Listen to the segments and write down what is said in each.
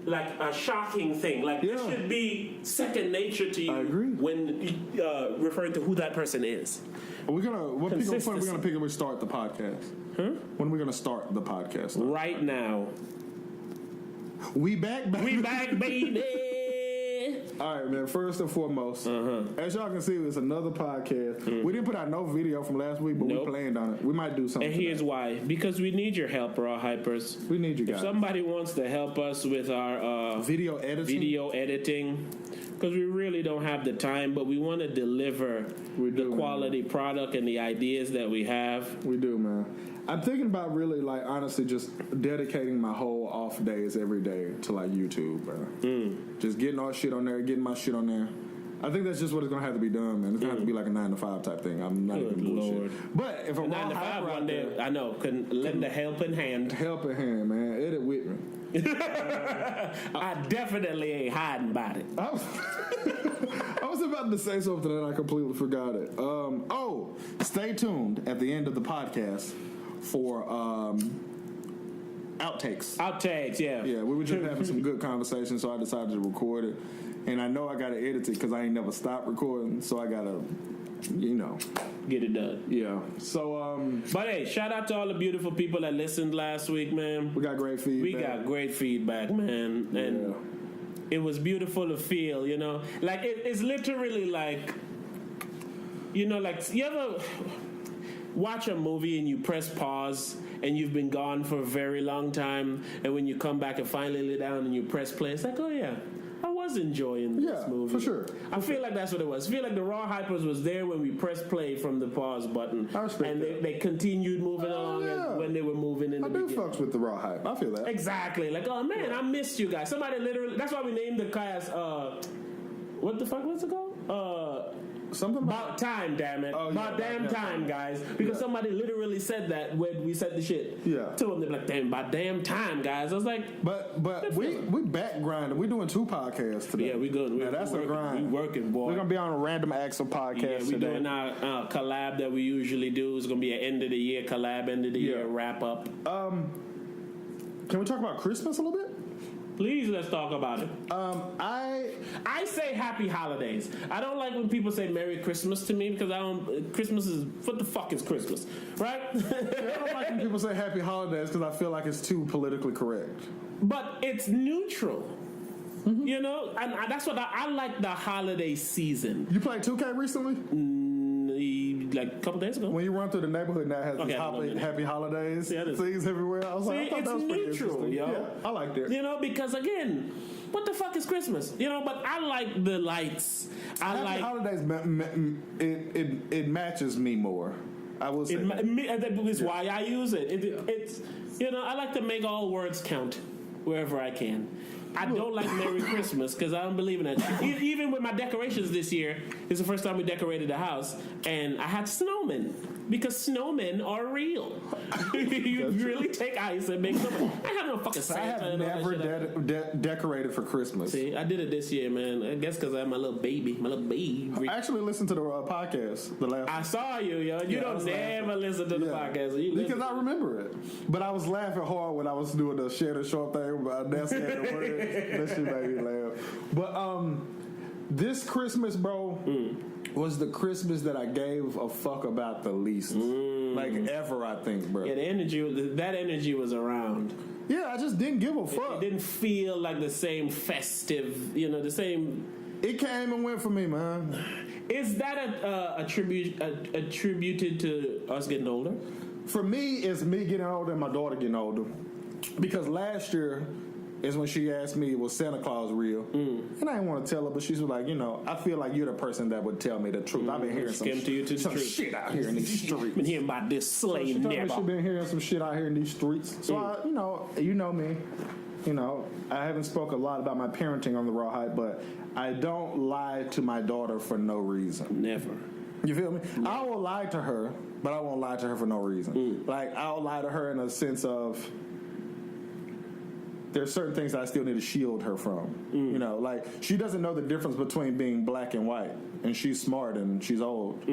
like a shocking thing. Like this should be second nature to you. I agree. When referring to who that person is. What point are we gonna pick up and start the podcast? When are we gonna start the podcast? Right now. We back, baby. We back, baby. All right, man. First and foremost, as y'all can see, it's another podcast. We didn't put out no video from last week, but we planned on it. We might do something. And here's why: because we need your help, Raw Hypers. We need you guys. If somebody wants to help us with our video editing, because we really don't have the time, but we want to deliver the quality product and the ideas that we have. We do, man. I'm thinking about really, like, honestly, just dedicating my whole off days every day to, like, YouTube, bro. Just getting all shit on there, getting my shit on there. I think that's just what it's going to have to be done, man. It's going to have to be like a 9-to-5 type thing. I'm not even bullshit. But if a 9-to-5 one day, I know, can lend a helping hand. Helping hand, man. Edit with me. I definitely ain't hiding about it. I was about to say something and I completely forgot it. Stay tuned at the end of the podcast for outtakes. Outtakes, yeah. Yeah, we were just having some good conversation, so I decided to record it. And I know I got to edit it because I ain't never stopped recording, so I got to, get it done. Yeah. So, but hey, shout out to all the beautiful people that listened last week, man. We got great feedback. Man. And it was beautiful to feel, Like, it's literally like, like, you ever watch a movie and you press pause and you've been gone for a very long time, and when you come back and finally lay down and you press play, it's like, oh yeah, I was enjoying this movie. For sure. I feel like that's what it was. I feel like the Raw Hypers was there when we pressed play from the pause button, and they continued moving along as when they were moving in the beginning. I do fucks with the Raw Hype. I feel that. Exactly. Like, oh man, I missed you guys. Somebody literally, that's why we named the class, what the fuck was it called? Something about time, damn it. About damn time, guys. Because somebody literally said that when we said the shit. Yeah. To them, they're like, damn, about damn time, guys. I was like, but we back grinding. We're doing 2 podcasts today. Yeah, we good. That's a grind. We working, boy. We're gonna be on a random acts of podcast we're doing our collab that we usually do. It's gonna be an end of the year collab, end of the year wrap up. Can we talk about Christmas a little bit? Please, let's talk about it. I say happy holidays. I don't like when people say Merry Christmas to me because Christmas is, what the fuck is Christmas, right? I don't like when people say happy holidays because I feel like it's too politically correct. But it's neutral. And that's what I like the holiday season. You played 2K recently? Like a couple days ago. When you run through the neighborhood now, it has happy holidays things everywhere. I was like, I thought that was pretty interesting. Yo. Yeah, I like that. Because again, what the fuck is Christmas? But I like the lights. Happy holidays, it matches me more. I will say that's why I use it. It's I like to make all words count wherever I can. I don't like Merry Christmas because I don't believe in that. Even with my decorations this year, it's the first time we decorated the house, and I had snowmen because snowmen are real. You really take ice and make snowmen. I have no fucking Santa. I have never decorated for Christmas. See, I did it this year, man. I guess because I have my little baby. I actually listened to the podcast the last. I saw you, yo. You don't never listen to the podcast. Because I remember it, but I was laughing hard when I was doing the share the short thing about that's the word. That shit made me laugh. But this Christmas, bro, was the Christmas that I gave a fuck about the least. Like ever, I think, bro. Yeah, that energy was around. Yeah, I just didn't give a fuck. It didn't feel like the same festive, the same. It came and went for me, man. Is that attributed to us getting older? For me, it's me getting older and my daughter getting older. Because last year is when she asked me, was Santa Claus real? And I didn't want to tell her, but she's like, I feel like you're the person that would tell me the truth. I've been hearing some shit out here in these streets. Been hearing about this slave neighbor. She's been hearing some shit out here in these streets. So, I know me. I haven't spoke a lot about my parenting on the RawHype, but I don't lie to my daughter for no reason. Never. You feel me? No. I will lie to her, but I won't lie to her for no reason. Like, I'll lie to her in a sense of there's certain things that I still need to shield her from. Like, she doesn't know the difference between being black and white, and she's smart and she's old.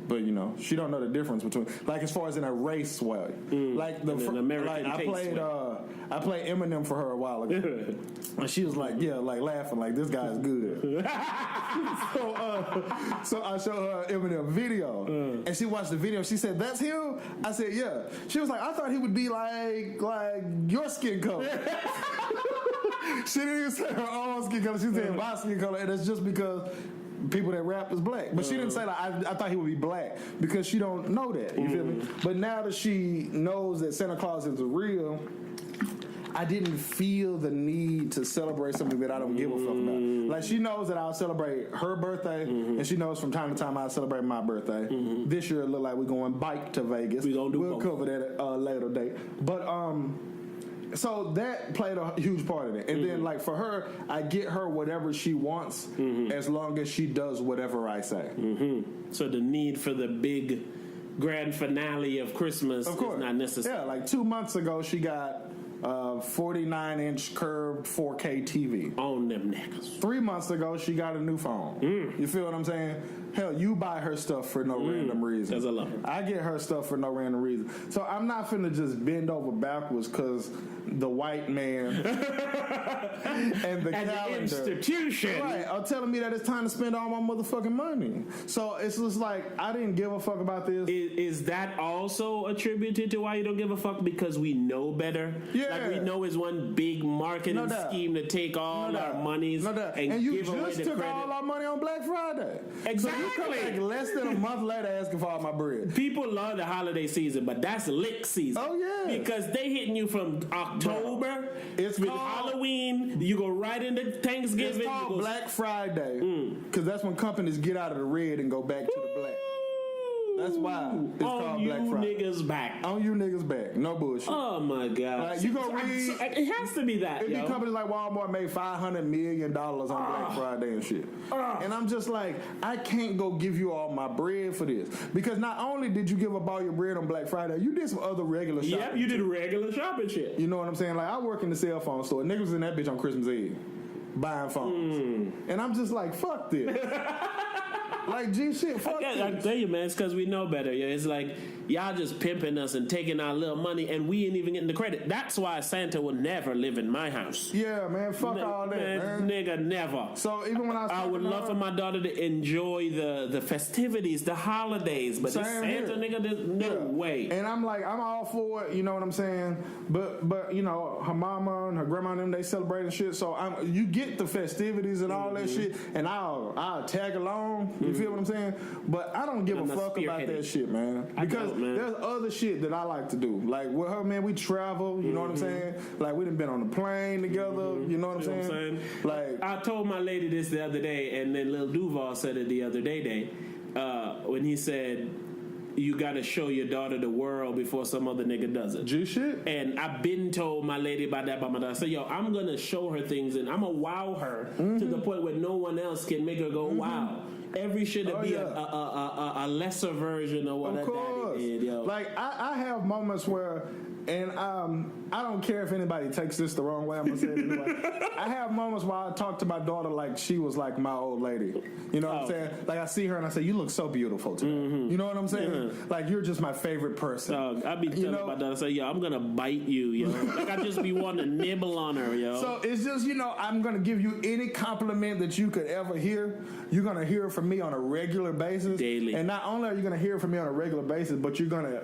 But she don't know the difference between, like, as far as in a race way. Like the American I played Eminem for her a while ago, and she was like, yeah, like laughing, like this guy's good. So I showed her an Eminem video, and she watched the video. She said, "That's him." I said, "Yeah." She was like, "I thought he would be like your skin color." She didn't even say her own skin color. She said my skin color, and it's just because people that rap is black. But she didn't say like I thought he would be black, because she don't know that. You feel me? But now that she knows that Santa Claus is real, I didn't feel the need to celebrate something that I don't give a fuck about. Like, she knows that I'll celebrate her birthday, and she knows from time to time I'll celebrate my birthday. This year it look like we're going bike to Vegas. We'll cover that at a later date. But so that played a huge part of it. And then, like, for her, I get her whatever she wants as long as she does whatever I say. So the need for the big grand finale of Christmas is not necessary. Yeah, like 2 months ago, she got 49-inch curved 4K TV. On them niggas. 3 months ago, she got a new phone. You feel what I'm saying? Hell, you buy her stuff for no random reason. Because I love her. I get her stuff for no random reason. So I'm not finna just bend over backwards because the white man and the calendar, the institution, are telling me that it's time to spend all my motherfucking money. So it's just like, I didn't give a fuck about this. Is that also attributed to why you don't give a fuck? Because we know better? Yeah. Like, we know it's one big marketing scheme to take all our monies and you give away just the took credit. all our money on Black Friday. Exactly. So you come back less than a month later asking for all my bread. People love the holiday season, but that's lick season. Oh, yeah. Because they hitting you from October. It's with called Halloween. You go right into Thanksgiving. It's called Black Friday. Because that's when companies get out of the red and go back to the black. That's why it's called Black Friday. On you niggas back. On you niggas back. No bullshit. Oh, my God. Like, you gonna read... It has to be that, It'd be companies like Walmart made $500 million on Black Friday and shit. And I'm just like, I can't go give you all my bread for this. Because not only did you give up all your bread on Black Friday, you did some other regular shopping. Yep, you did regular shopping shit. You know what I'm saying? Like, I work in the cell phone store. Niggas was in that bitch on Christmas Eve buying phones. And I'm just like, fuck this. Like, G shit, fuck this. I tell you, man, it's because we know better. Yeah, it's like, y'all just pimping us and taking our little money, and we ain't even getting the credit. That's why Santa will never live in my house. Yeah, man, fuck all that, man. Nigga, never. So even when I would love for my daughter to enjoy the festivities, the holidays, but this Santa here. Nigga, there's no way. And I'm like, I'm all for it, you know what I'm saying? But you know, her mama and her grandma and them, they celebrate and shit. So you get the festivities and all that shit, and I'll tag along. You feel what I'm saying? But I don't give a fuck about that shit, man. Because there's other shit that I like to do. Like with her, man, we travel. You know what I'm saying? Like we done been on the plane together. You know what I'm saying? Like I told my lady this the other day, and then Lil Duval said it the other day. When he said, you gotta show your daughter the world before some other nigga does it. G shit. And I've been told my lady about that by my daughter. I said, yo, I'm gonna show her things and I'm gonna wow her to the point where no one else can make her go, wow. Every shit to be a lesser version of what her daddy did, yo. Like I have moments where, and I don't care if anybody takes this the wrong way, I'm gonna say it anyway. I have moments where I talk to my daughter like she was like my old lady. You know what I'm saying? Like I see her and I say, you look so beautiful today. You know what I'm saying? Like you're just my favorite person. I be telling my daughter, I say, yo, I'm gonna bite you, yo. Like I just be wanting to nibble on her, yo. So it's just, you know, I'm gonna give you any compliment that you could ever hear. You're gonna hear it from me on a regular basis. Daily. And not only are you gonna hear it from me on a regular basis, but you're gonna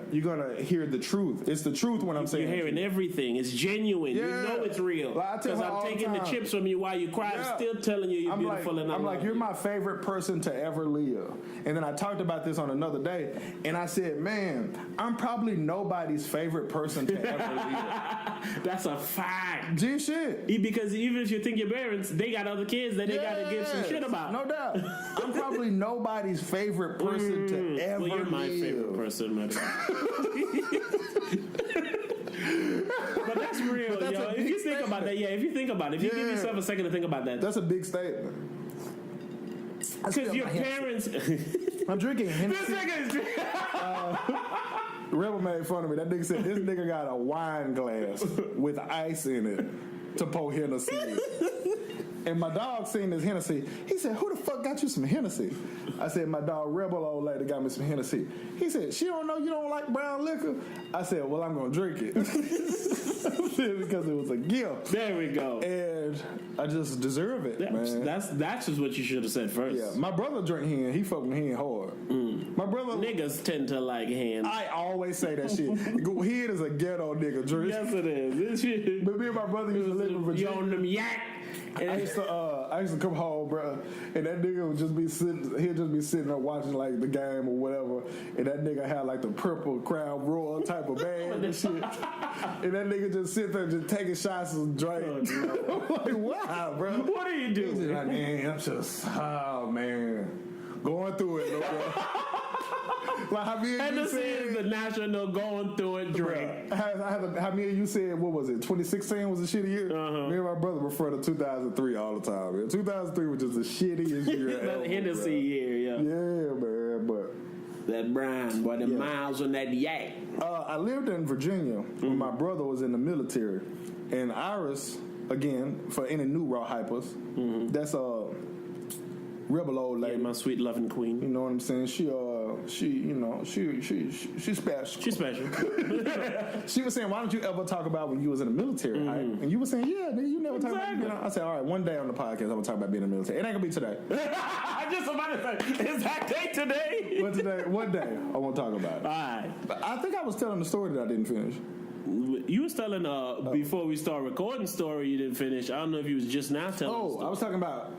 hear the truth. It's the truth when I'm saying you're hearing everything. It's genuine. Yeah. You know it's real. Because I'm taking the chips from you while you cry. Yeah. I'm still telling you you're beautiful and I'm like, you're my favorite person to ever live. And then I talked about this on another day, and I said, man, I'm probably nobody's favorite person to ever live. That's a fact. G shit. Because even if you think your parents, they got other kids that they got to give some shit about. No doubt. I'm probably nobody's favorite person to ever live. Well, you're my favorite person, man. But that's real, yo. If you think about that, if you think about it, if you give yourself a second to think about that. That's a big statement. Because your parents... I'm drinking Hennessy. Rebel made fun of me. That nigga said, this nigga got a wine glass with ice in it to pour Hennessy in. And my dog seen this Hennessy. He said, who the fuck got you some Hennessy? I said, my dog Rebel old lady got me some Hennessy. He said, she don't know you don't like brown liquor? I said, well, I'm going to drink it. Because it was a gift. There we go. And I just deserve it, man. That's just what you should have said first. Yeah, my brother drink hen. He fuck with hen hard. My brother... Niggas tend to like hen. I always say that shit. Hen is a ghetto nigga drink. Yes, it is. But me and my brother used to live in Virginia. You on them yak. I used to come home, bro, and that nigga would just be sitting. He'd just be sitting there watching like the game or whatever, and that nigga had like the purple Crown Royal type of band and shit, and that nigga just sit there just taking shots and drinking. I'm like, wow, bro, what are you doing? Like, man, I'm just, oh man, going through it, bro. Like how me and you said, the national going through it drink. How me and you said, what was it? 2016 was a shitty year. Me and my brother refer to 2003 all the time. Man. 2003 was just the shittiest year ever. That Hennessy year, yeah. Yeah, man. But that Brian, boy, the miles on that yak. I lived in Virginia when my brother was in the military, and Iris, again, for any new TheRawHypers, that's a rebel old lady, my sweet loving queen. You know what I'm saying? She's special. She's special. She was saying, why don't you ever talk about when you was in the military? Right? And you were saying, yeah, nigga, you never talk about being. I said, all right, one day on the podcast, I'm gonna talk about being in the military. It ain't gonna be today. I just about to say, is that day today? But today, one day, I won't talk about it. All right. But I think I was telling the story that I didn't finish. You was telling before we start recording story you didn't finish. I don't know if you was just now telling. Oh, I was talking about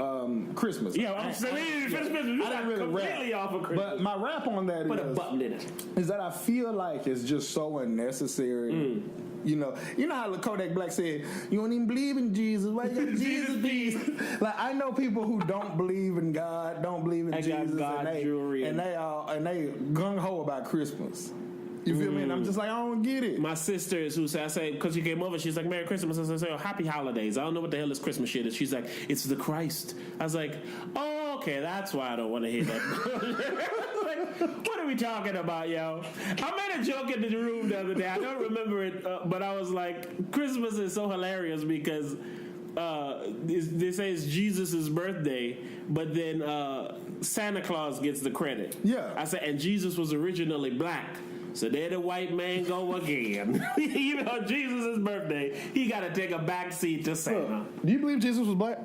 Christmas. Yeah, I was saying we didn't finish Christmas. I didn't really completely rap. Off of Christmas. But my rap on that put a button in it. Is that I feel like it's just so unnecessary. You know how Kodak Black said, "You don't even believe in Jesus. Why you got Jesus these?" Like I know people who don't believe in God, don't believe in Jesus, and they gung ho about Christmas. You feel me? And I'm just like, I don't get it. My sister is who said, I say, because she came over, she's like, Merry Christmas. I say, oh, Happy Holidays. I don't know what the hell this Christmas shit is. She's like, it's the Christ. I was like, oh, okay, that's why I don't want to hear that. Like, what are we talking about, yo? I made a joke in the room the other day. I don't remember it, but I was like, Christmas is so hilarious because they say it's Jesus' birthday, but then Santa Claus gets the credit. Yeah. I said, and Jesus was originally black. So there the white man go again. Even on Jesus' birthday, he got to take a back seat to Santa. Do you believe Jesus was black?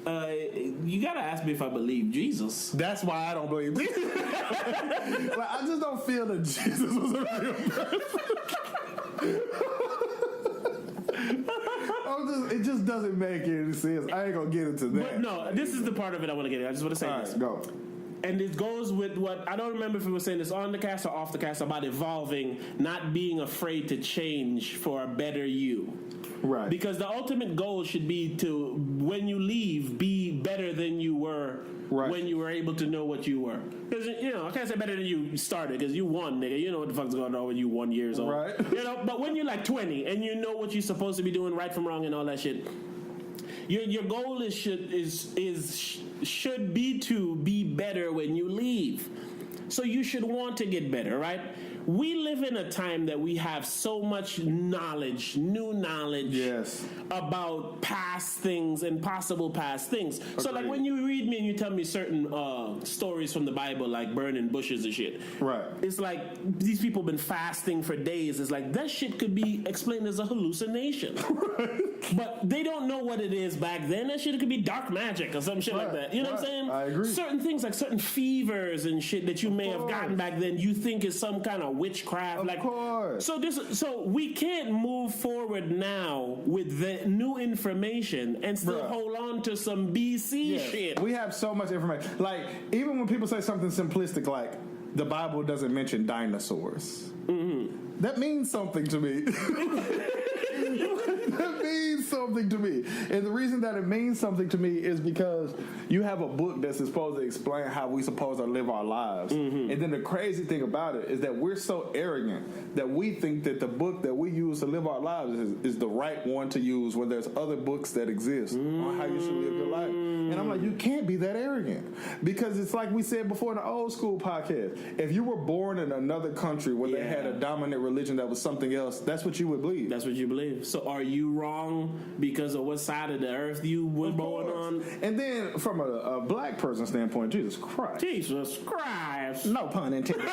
You got to ask me if I believe Jesus. That's why I don't believe Jesus. Like, I just don't feel that Jesus was a real person. It just doesn't make any sense. I ain't going to get into that. But no, this is the part of it I want to get into. I just want to say this. All right, go. And it goes with what, I don't remember if we were saying this on the cast or off the cast, about evolving, not being afraid to change for a better you. Right. Because the ultimate goal should be to, when you leave, be better than you were when you were able to know what you were. Because, I can't say better than you started, because you won, nigga. You know what the fuck's going on when you 1 years old. Right. But when you're like 20 and you know what you're supposed to be doing right from wrong and all that shit, your goal should be to be better when you leave. So you should want to get better, right? We live in a time that we have so much knowledge, new knowledge about past things and possible past things. Agreed. So like when you read me and you tell me certain stories from the Bible, like burning bushes and shit. Right. It's like these people been fasting for days. It's like that shit could be explained as a hallucination. But they don't know what it is back then. That shit could be dark magic or some shit like that. You know what I'm saying? I agree. Certain things like certain fevers and shit that you may have gotten back then, you think is some kind of witchcraft. Of course. So we can't move forward now with the new information and still hold on to some BC shit. We have so much information. Like, even when people say something simplistic like, the Bible doesn't mention dinosaurs. Mm-hmm. That means something to me. That means something to me. And the reason that it means something to me is because you have a book that's supposed to explain how we supposed to live our lives. Mm-hmm. And then the crazy thing about it is that we're so arrogant that we think that the book that we use to live our lives is the right one to use when there's other books that exist on how you should live your life. And I'm like, you can't be that arrogant. Because it's like we said before in the old school podcast. If you were born in another country where they had a dominant religion that was something else, that's what you would believe. That's what you believe. live. So are you wrong because of what side of the earth you were born on? And then from a black person standpoint, Jesus Christ. Jesus Christ. No pun intended.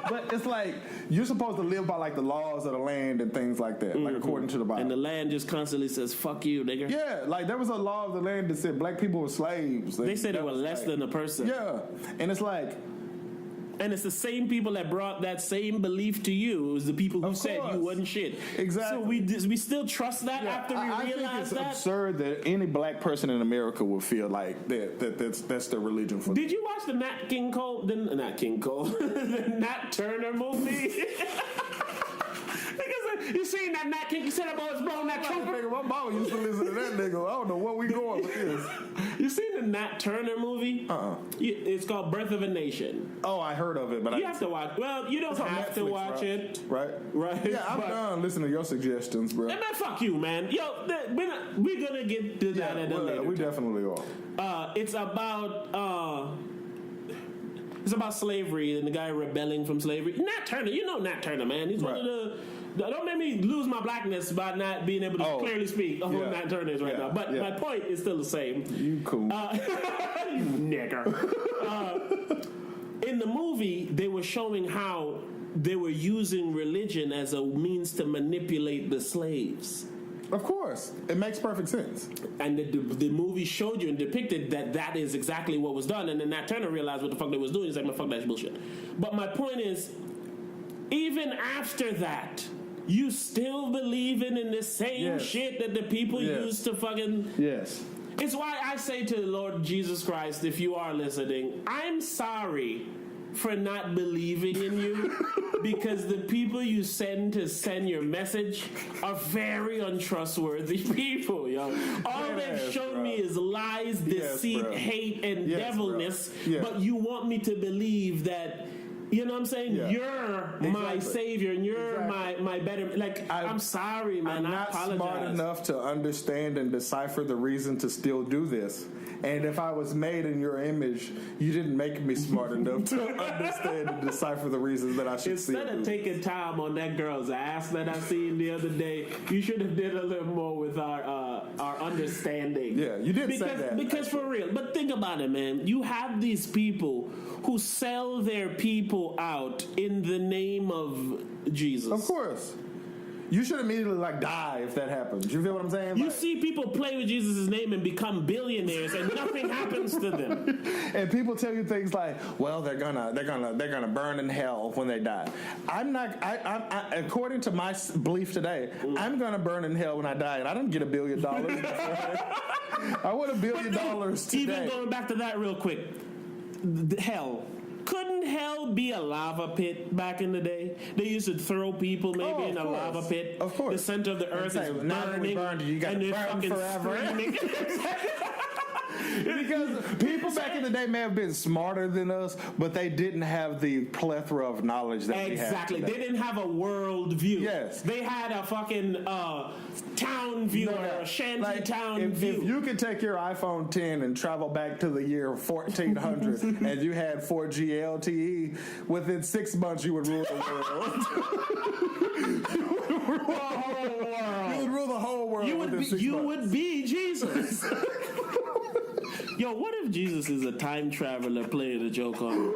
But it's like you're supposed to live by like the laws of the land and things like that, like according to the Bible. And the land just constantly says, fuck you, nigga. Yeah, like there was a law of the land that said black people were slaves. They said they were less than a person. Yeah, and it's like... And it's the same people that brought that same belief to you. It was the people who said you wasn't shit. Exactly. So we still trust that after we realize I think it's that? absurd that any black person in America would feel like that's their religion for them. Did you watch the Nat King Cole? Not King Cole. The Nat Turner movie? You seen that Nat King? You said that boy was blowing that trumpet? My mama used to listen to that nigga. I don't know what we going with this. You seen the Nat Turner movie? It's called Birth of a Nation. Oh, I heard of it, but you have to watch. Well, you don't have to watch it, right? Yeah, I'm done listening to your suggestions, bro. Man, fuck you, man. Yo, we're gonna get to that at a later. We definitely are. It's about slavery and the guy rebelling from slavery. Nat Turner, you know Nat Turner, man. He's one of the. Don't make me lose my blackness by not being able to clearly speak who Nat Turner is right now. But my point is still the same. You cool. You nigger. In the movie, they were showing how they were using religion as a means to manipulate the slaves. Of course. It makes perfect sense. And the movie showed you and depicted that is exactly what was done. And then Nat Turner realized what the fuck they was doing. He's like, fuck that bullshit. But my point is, even after that, you still believing in the same shit that the people used to fucking... Yes. It's why I say to the Lord Jesus Christ, if you are listening, I'm sorry for not believing in you because the people you send to send your message are very untrustworthy people, yo. All they've shown me is lies, deceit, hate, and devilness, but you want me to believe that... You know what I'm saying? Yeah. You're my savior, and you're my better. Like, I'm sorry, man. I'm not smart enough to understand and decipher the reason to still do this. And if I was made in your image, you didn't make me smart enough to understand and decipher the reasons that I should see. Instead of taking time on that girl's ass that I seen the other day, you should have did a little more with our understanding. Yeah, you did say that. Because for real, but think about it, man. You have these people who sell their people out in the name of Jesus. Of course. You should immediately die if that happens. You feel what I'm saying? You see people play with Jesus' name and become billionaires, and nothing happens to them. And people tell you things like, "Well, they're gonna burn in hell when they die." I'm not. I according to my belief today, I'm gonna burn in hell when I die, and I didn't get $1 billion. I want $1 billion today. Even going back to that real quick, hell. Couldn't hell be a lava pit back in the day? They used to throw people maybe in a lava pit. Of course. The center of the earth is burning. You got to burn forever. Because people back in the day may have been smarter than us, but they didn't have the plethora of knowledge that we have. Exactly. They didn't have a world view. Yes. They had a fucking town view or a shanty town view. If you could take your iPhone 10 and travel back to the year 1400 and you had 4G LTE, within 6 months you would rule the world. You would rule the whole world. You would be Jesus. Yo, what if Jesus is a time traveler playing a joke on?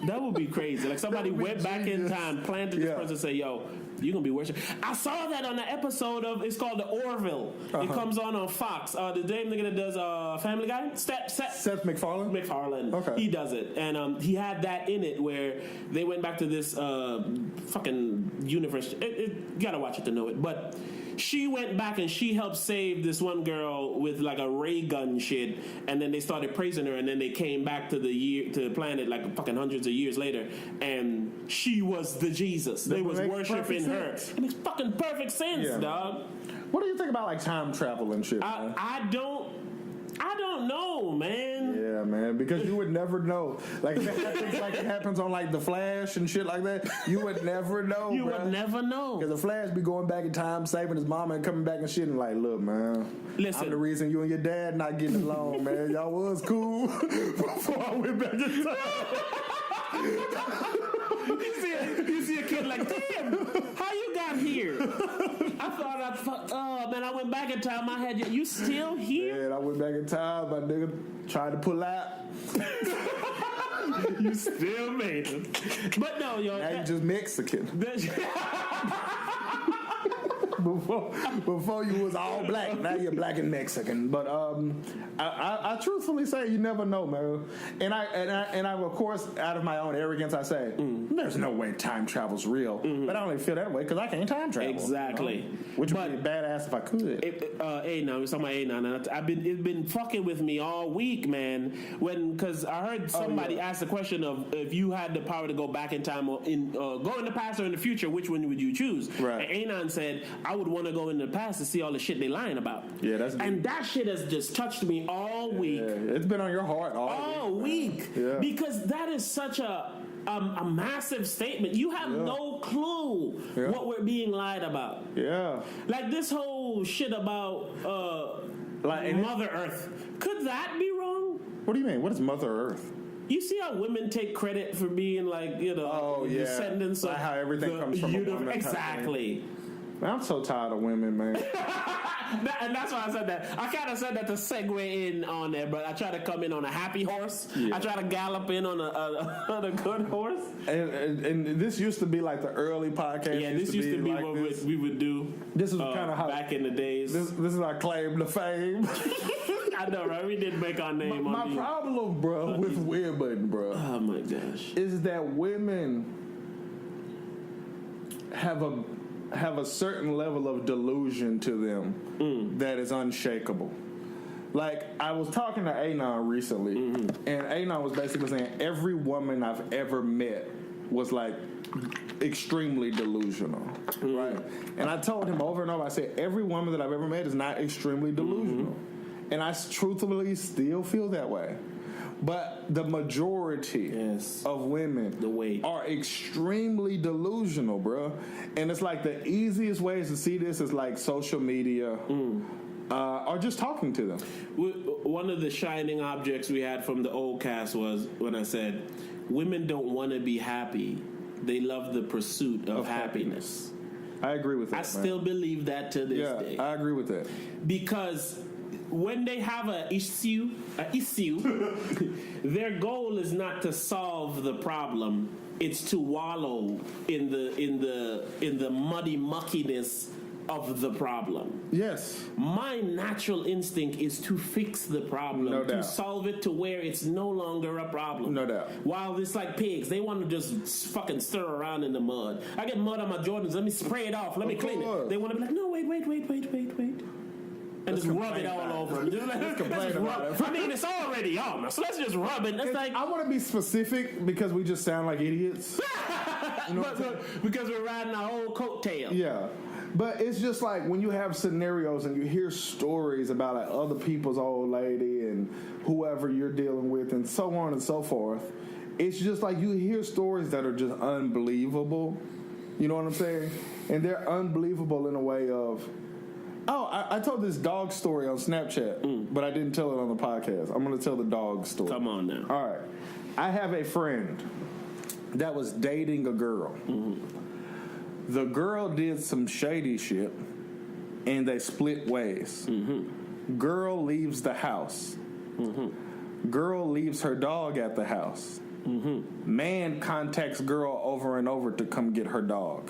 That would be crazy. Like somebody went back in time, planted this person, and say, "Yo, you're gonna be worshiping." I saw that on the episode of it's called The Orville. It comes on Fox. The damn nigga that does Family Guy, Seth MacFarlane. Okay, he does it, and he had that in it where they went back to this fucking universe. You gotta watch it to know it, but. She went back and she helped save this one girl with like a ray gun shit, and then they started praising her, and then they came back to the planet like fucking hundreds of years later, and she was the Jesus. They was worshiping her. It makes fucking perfect sense, dog. What do you think about like time travel and shit? I don't know, man. Yeah, man, because you would never know. Like if it happens on like The Flash and shit like that, you would never know. You would never know. Because The Flash be going back in time, saving his mama and coming back and shit, and like, look, man, I'm the reason you and your dad not getting along, man. Y'all was cool before I went back in time. You see a kid like, damn, how you got here? I thought oh man, I went back in time. I had you still here? Yeah, I went back in time. My nigga tried to pull out. You still made it. But no, yo. Now you just Mexican. Before you was all black, now you're black and Mexican. But I truthfully say you never know, man. And I of course, out of my own arrogance, I say there's no way time travel's real. But I only feel that way because I can't time travel. Exactly. You know? Which would be badass if I could. Now we're talking about A now. It's been fucking with me all week, man. Because I heard somebody ask the question of if you had the power to go back in time or go in the past or in the future, which one would you choose? Right. And Anon said, I would want to go in the past to see all the shit they lying about. Yeah, that's deep. And that shit has just touched me all week. Yeah, it's been on your heart all week. Yeah. Because that is such a massive statement. You have no clue what we're being lied about. Yeah. Like this whole shit about Mother Earth. Could that be wrong? What do you mean? What is Mother Earth? You see how women take credit for being descendants of how everything comes from a woman. Exactly. Man, I'm so tired of women, man. And that's why I said that. I kind of said that to segue in on there, but I try to come in on a happy horse. Yeah. I try to gallop in on a good horse. And this used to be like the early podcast. Yeah, this used to be like what we would do. This was kind of how back in the days. This is our claim to fame. I know, right? We didn't make our name my problem, bro, with women, bro. Oh my gosh, is that women have a certain level of delusion to them that is unshakable. Like, I was talking to Anon recently, and Anon was basically saying every woman I've ever met was like extremely delusional, right? And I told him over and over, I said, every woman that I've ever met is not extremely delusional. And I truthfully still feel that way. But the majority of women are extremely delusional, bro. And it's like the easiest ways to see this is like social media or just talking to them. One of the shining objects we had from the old cast was when I said, women don't want to be happy. They love the pursuit of happiness. I agree with that. I still believe that to this day. I agree with that. Because when they have an issue, their goal is not to solve the problem; it's to wallow in the muddy muckiness of the problem. Yes. My natural instinct is to fix the problem, to solve it to where it's no longer a problem. No doubt. While it's like pigs, they want to just fucking stir around in the mud. I get mud on my Jordans, let me spray it off, let me clean it. They want to be like, no, wait. And just rub it all over them. I mean, it's already on, so let's just rub it. I want to be specific because we just sound like idiots. Because we're riding our old coattail. Yeah. But it's just like when you have scenarios and you hear stories about like other people's old lady and whoever you're dealing with and so on and so forth, it's just like you hear stories that are just unbelievable. You know what I'm saying? And they're unbelievable in a way of, I told this dog story on Snapchat, but I didn't tell it on the podcast. I'm going to tell the dog story. Come on now. All right. I have a friend that was dating a girl. The girl did some shady shit, and they split ways. Girl leaves the house. Girl leaves her dog at the house. Man contacts girl over and over to come get her dog.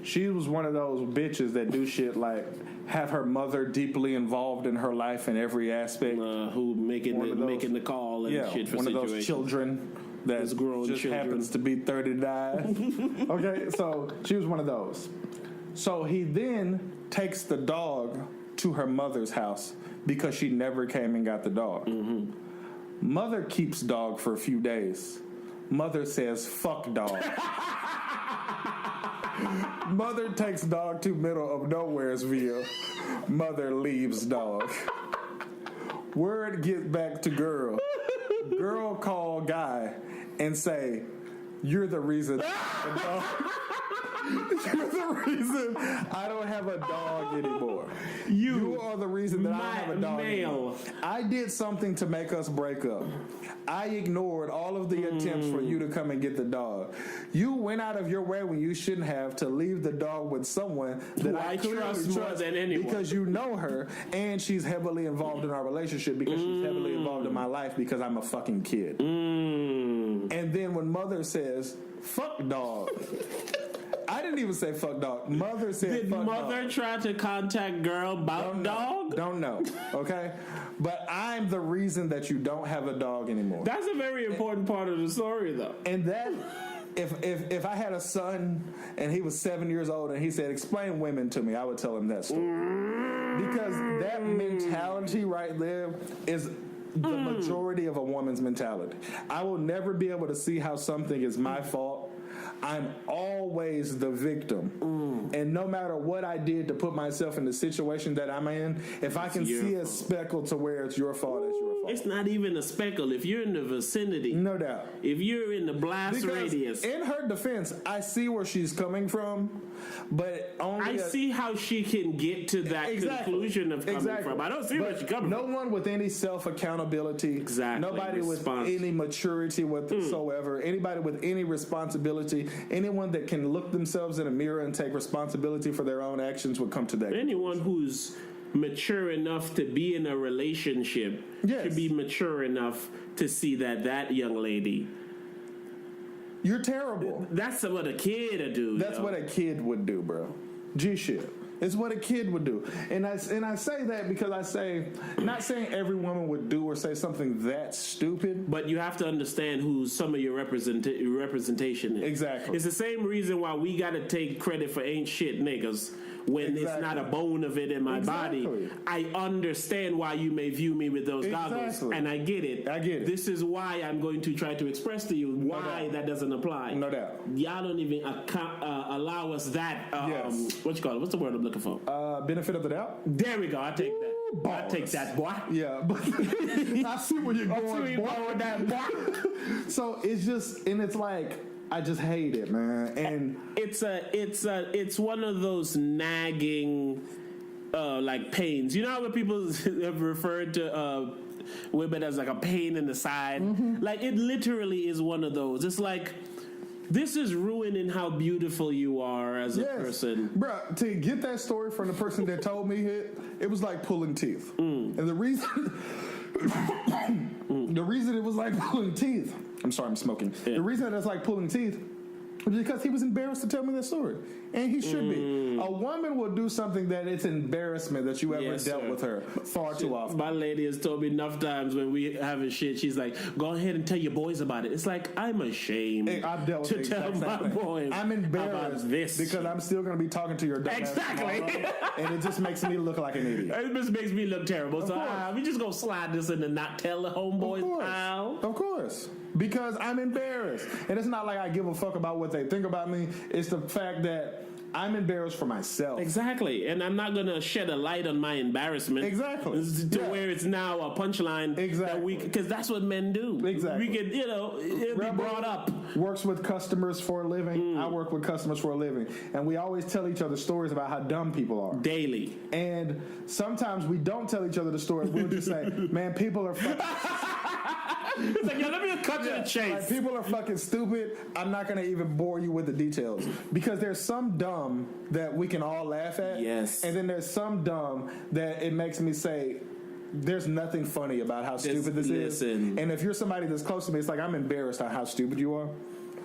She was one of those bitches that do shit like have her mother deeply involved in her life in every aspect. Who making the call and shit for one situations. Of those children that just happens to be 39. Okay, so she was one of those. So he then takes the dog to her mother's house because she never came and got the dog. Mother keeps dog for a few days. Mother says, fuck dog. Mother takes dog to middle of nowheresville. Mother leaves dog. Word gets back to girl. Girl call guy and say, you're the reason the dog You're the reason I don't have a dog anymore. You are the reason that I don't have a dog anymore. I did something to make us break up. I ignored all of the attempts for you to come and get the dog. You went out of your way when you shouldn't have to leave the dog with someone that I trust more than anyone. Because you know her and she's heavily involved in our relationship because she's heavily involved in my life because I'm a fucking kid. And then when mother says, fuck dog. I didn't even say fuck dog. Mother said Did fuck mother dog. try to contact girl about dog? Don't know. Okay? But I'm the reason that you don't have a dog anymore. That's a very important part of the story, though. And that, if I had a son and he was 7 years old and he said, explain women to me, I would tell him that story. Because that mentality right there is the majority of a woman's mentality. I will never be able to see how something is my fault. I'm always the victim. And no matter what I did to put myself in the situation that I'm in, if I can see a speckle to where it's your fault, it's your fault. It's not even a speckle. If you're in the vicinity. No doubt. If you're in the blast radius. In her defense, I see where she's coming from, but only... I see how she can get to that conclusion of coming from. I don't see where she's coming from. No one with any self-accountability. Exactly. Nobody with any maturity whatsoever. Anybody with any responsibility. Anyone that can look themselves in a mirror and take responsibility for their own actions would come to that. Anyone who's mature enough to be in a relationship should be mature enough to see that young lady. You're terrible. That's what a kid would do. That's what a kid would do, bro. G shit. It's what a kid would do. And I say that because I say, not saying every woman would do or say something that stupid. But you have to understand who some of your representation is. Exactly. It's the same reason why we got to take credit for ain't shit niggas when it's not a bone of it in my body. I understand why you may view me with those goggles. And I get it. I get it. This is why I'm going to try to express to you why that doesn't apply. No doubt. Y'all don't even allow us that, what you call it? What's the word I'm looking for? Benefit of the doubt? There we go. I take that. Ballers. I take that, boy. Yeah, but I see where you're going, boy. So it's just, and it's like, I just hate it, man. And it's one of those nagging like pains. You know how when people have referred to women as like a pain in the side? Like it literally is one of those. It's like, this is ruining how beautiful you are as a person. Bro, to get that story from the person that told me it was like pulling teeth. And the reason it was like pulling teeth, I'm sorry, I'm smoking. The reason that's like pulling teeth was because he was embarrassed to tell me that story. And he should be. A woman will do something that it's embarrassment that you ever dealt with her far too often. My lady has told me enough times when we having shit, she's like, go ahead and tell your boys about it. It's like, I'm ashamed I've dealt with to tell my boys. I'm embarrassed about this because I'm still going to be talking to your dad. Exactly. And it just makes me look like an idiot. It just makes me look terrible. So we just going to slide this in and not tell the homeboys, pal. Of course. Because I'm embarrassed. And it's not like I give a fuck about what they think about me. It's the fact that I'm embarrassed for myself. Exactly. And I'm not going to shed a light on my embarrassment. Exactly. To where it's now a punchline. Exactly. Because that's what men do. Exactly. We could, it'll be brought up. Works with customers for a living. I work with customers for a living. And we always tell each other stories about how dumb people are. Daily. And sometimes we don't tell each other the story. We'll just say, man, people are fucking... It's like, let me cut to the chase. Like, people are fucking stupid. I'm not going to even bore you with the details. Because there's some dumb that we can all laugh at. Yes. And then there's some dumb that it makes me say, there's nothing funny about how stupid this is. And if you're somebody that's close to me, it's like, I'm embarrassed at how stupid you are.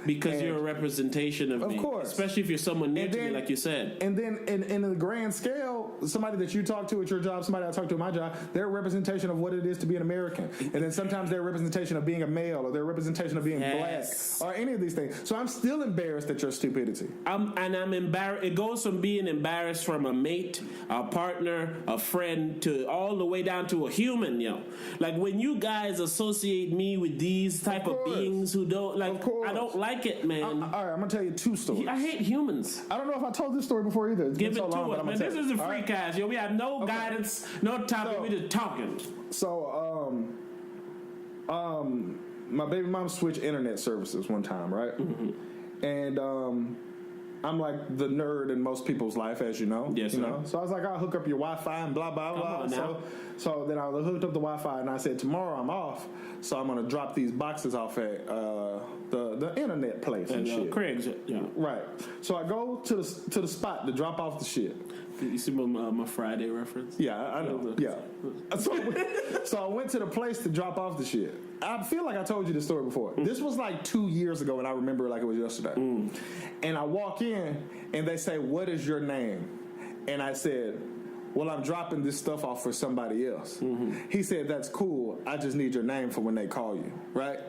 Because you're a representation of me. Of course. Especially if you're someone near to me, like you said. And then in the grand scale, somebody that you talk to at your job, somebody I talk to at my job, they're a representation of what it is to be an American. And then sometimes they're a representation of being a male, or they're a representation of being black, or any of these things. So I'm still embarrassed at your stupidity. I'm embarrassed. It goes from being embarrassed from a mate, a partner, a friend, to all the way down to a human, Like when you guys associate me with these type of beings who don't, like, I don't like it, man. All right, I'm gonna tell you two stories. I hate humans. I don't know if I told this story before either. It's Give it so to long, us, man. This is a free cast, We have no guidance, no topic. We just talking. So, my baby mom switched internet services one time, right? And I'm like the nerd in most people's life, as you know. Yes, you sir. know. So I was like, I'll hook up your Wi-Fi and blah blah blah. So then I hooked up the Wi-Fi and I said, tomorrow I'm off, so I'm gonna drop these boxes off at the internet place and shit. Craig's, yeah. Right. So I go to the spot to drop off the shit. You see my Friday reference? Yeah, I know. Yeah. So I went to the place to drop off the shit. I feel like I told you this story before. This was like 2 years ago, and I remember it like it was yesterday. And I walk in, and they say, "What is your name?" And I said, "Well, I'm dropping this stuff off for somebody else." He said, "That's cool. I just need your name for when they call you." Right?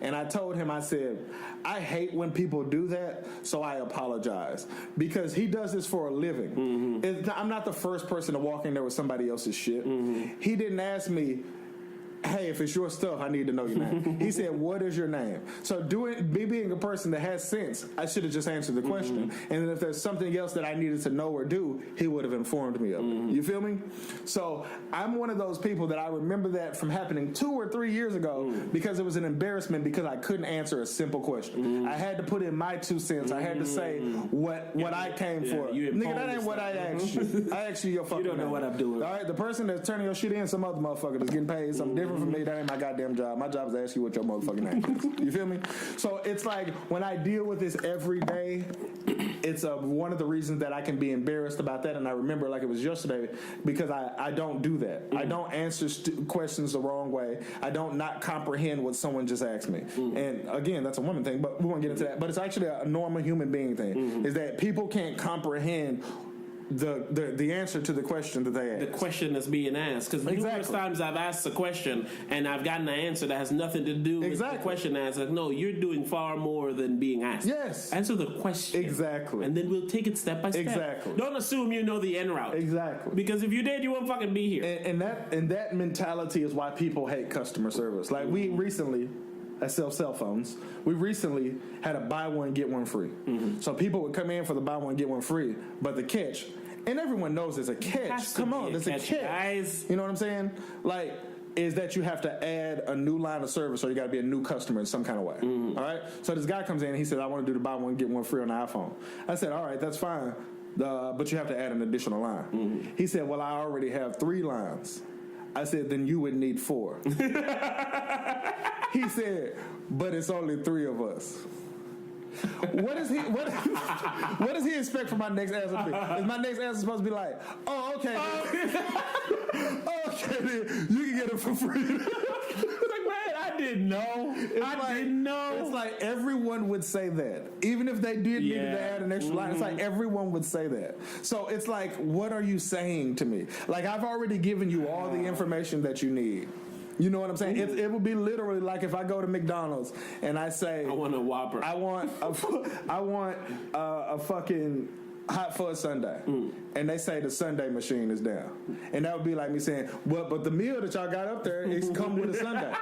And I told him, I said, "I hate when people do that, so I apologize." Because he does this for a living. I'm not the first person to walk in there with somebody else's shit. He didn't ask me, "Hey, if it's your stuff, I need to know your name." He said, "What is your name?" So me being a person that has sense, I should have just answered the question. And then if there's something else that I needed to know or do, he would have informed me of it. You feel me? So I'm one of those people that I remember that from happening 2 or 3 years ago because it was an embarrassment because I couldn't answer a simple question. I had to put in my 2 cents. I had to say what I came for. Nigga, that ain't what I asked you. I asked you your fucking You don't know name. what I'm doing. All right, the person that's turning your shit in, some other motherfucker that's getting paid something different from me. That ain't my goddamn job. My job is to ask you what your motherfucking name is. You feel me? So it's like when I deal with this every day, it's one of the reasons that I can be embarrassed about that. And I remember like it was yesterday because I don't do that. I don't answer questions the wrong way. I don't not comprehend what someone just asked me. And again, that's a woman thing, but we won't get into that. But it's actually a normal human being thing. Is that people can't comprehend the answer to the question that they asked. The question that's being asked. Because numerous times I've asked a question and I've gotten an answer that has nothing to do with the question asked. Like, no, you're doing far more than being asked. Yes. Answer the question. Exactly. And then we'll take it step by step. Exactly. Don't assume you know the end route. Exactly. Because if you did, you won't fucking be here. And that mentality is why people hate customer service. Like we recently, I sell cell phones. We recently had a buy one get one free. So people would come in for the buy one get one free, but the catch, and everyone knows there's a catch. Come on, there's a catch. Guys. You know what I'm saying? Like, is that you have to add a new line of service, or you got to be a new customer in some kind of way. All right. So this guy comes in and he said, "I want to do the buy one get one free on the iPhone." I said, "All right, that's fine, but you have to add an additional line." He said, "Well, I already have 3 lines." I said, "Then you would need 4. He said, "But it's only 3 of us." What does he expect from my next answer to be? Is my next answer supposed to be like, "Oh, okay, okay, then you can get it for free"? Like, man, I didn't know. I didn't know. It's like everyone would say that, even if they did need to add an extra line. It's like everyone would say that. So it's like, what are you saying to me? Like, I've already given you all the information that you need. You know what I'm saying? It would be literally like if I go to McDonald's and I say, I want a Whopper. I want a fucking hot fudge sundae, and they say the sundae machine is down, and that would be like me saying, but the meal that y'all got up there is come with a sundae.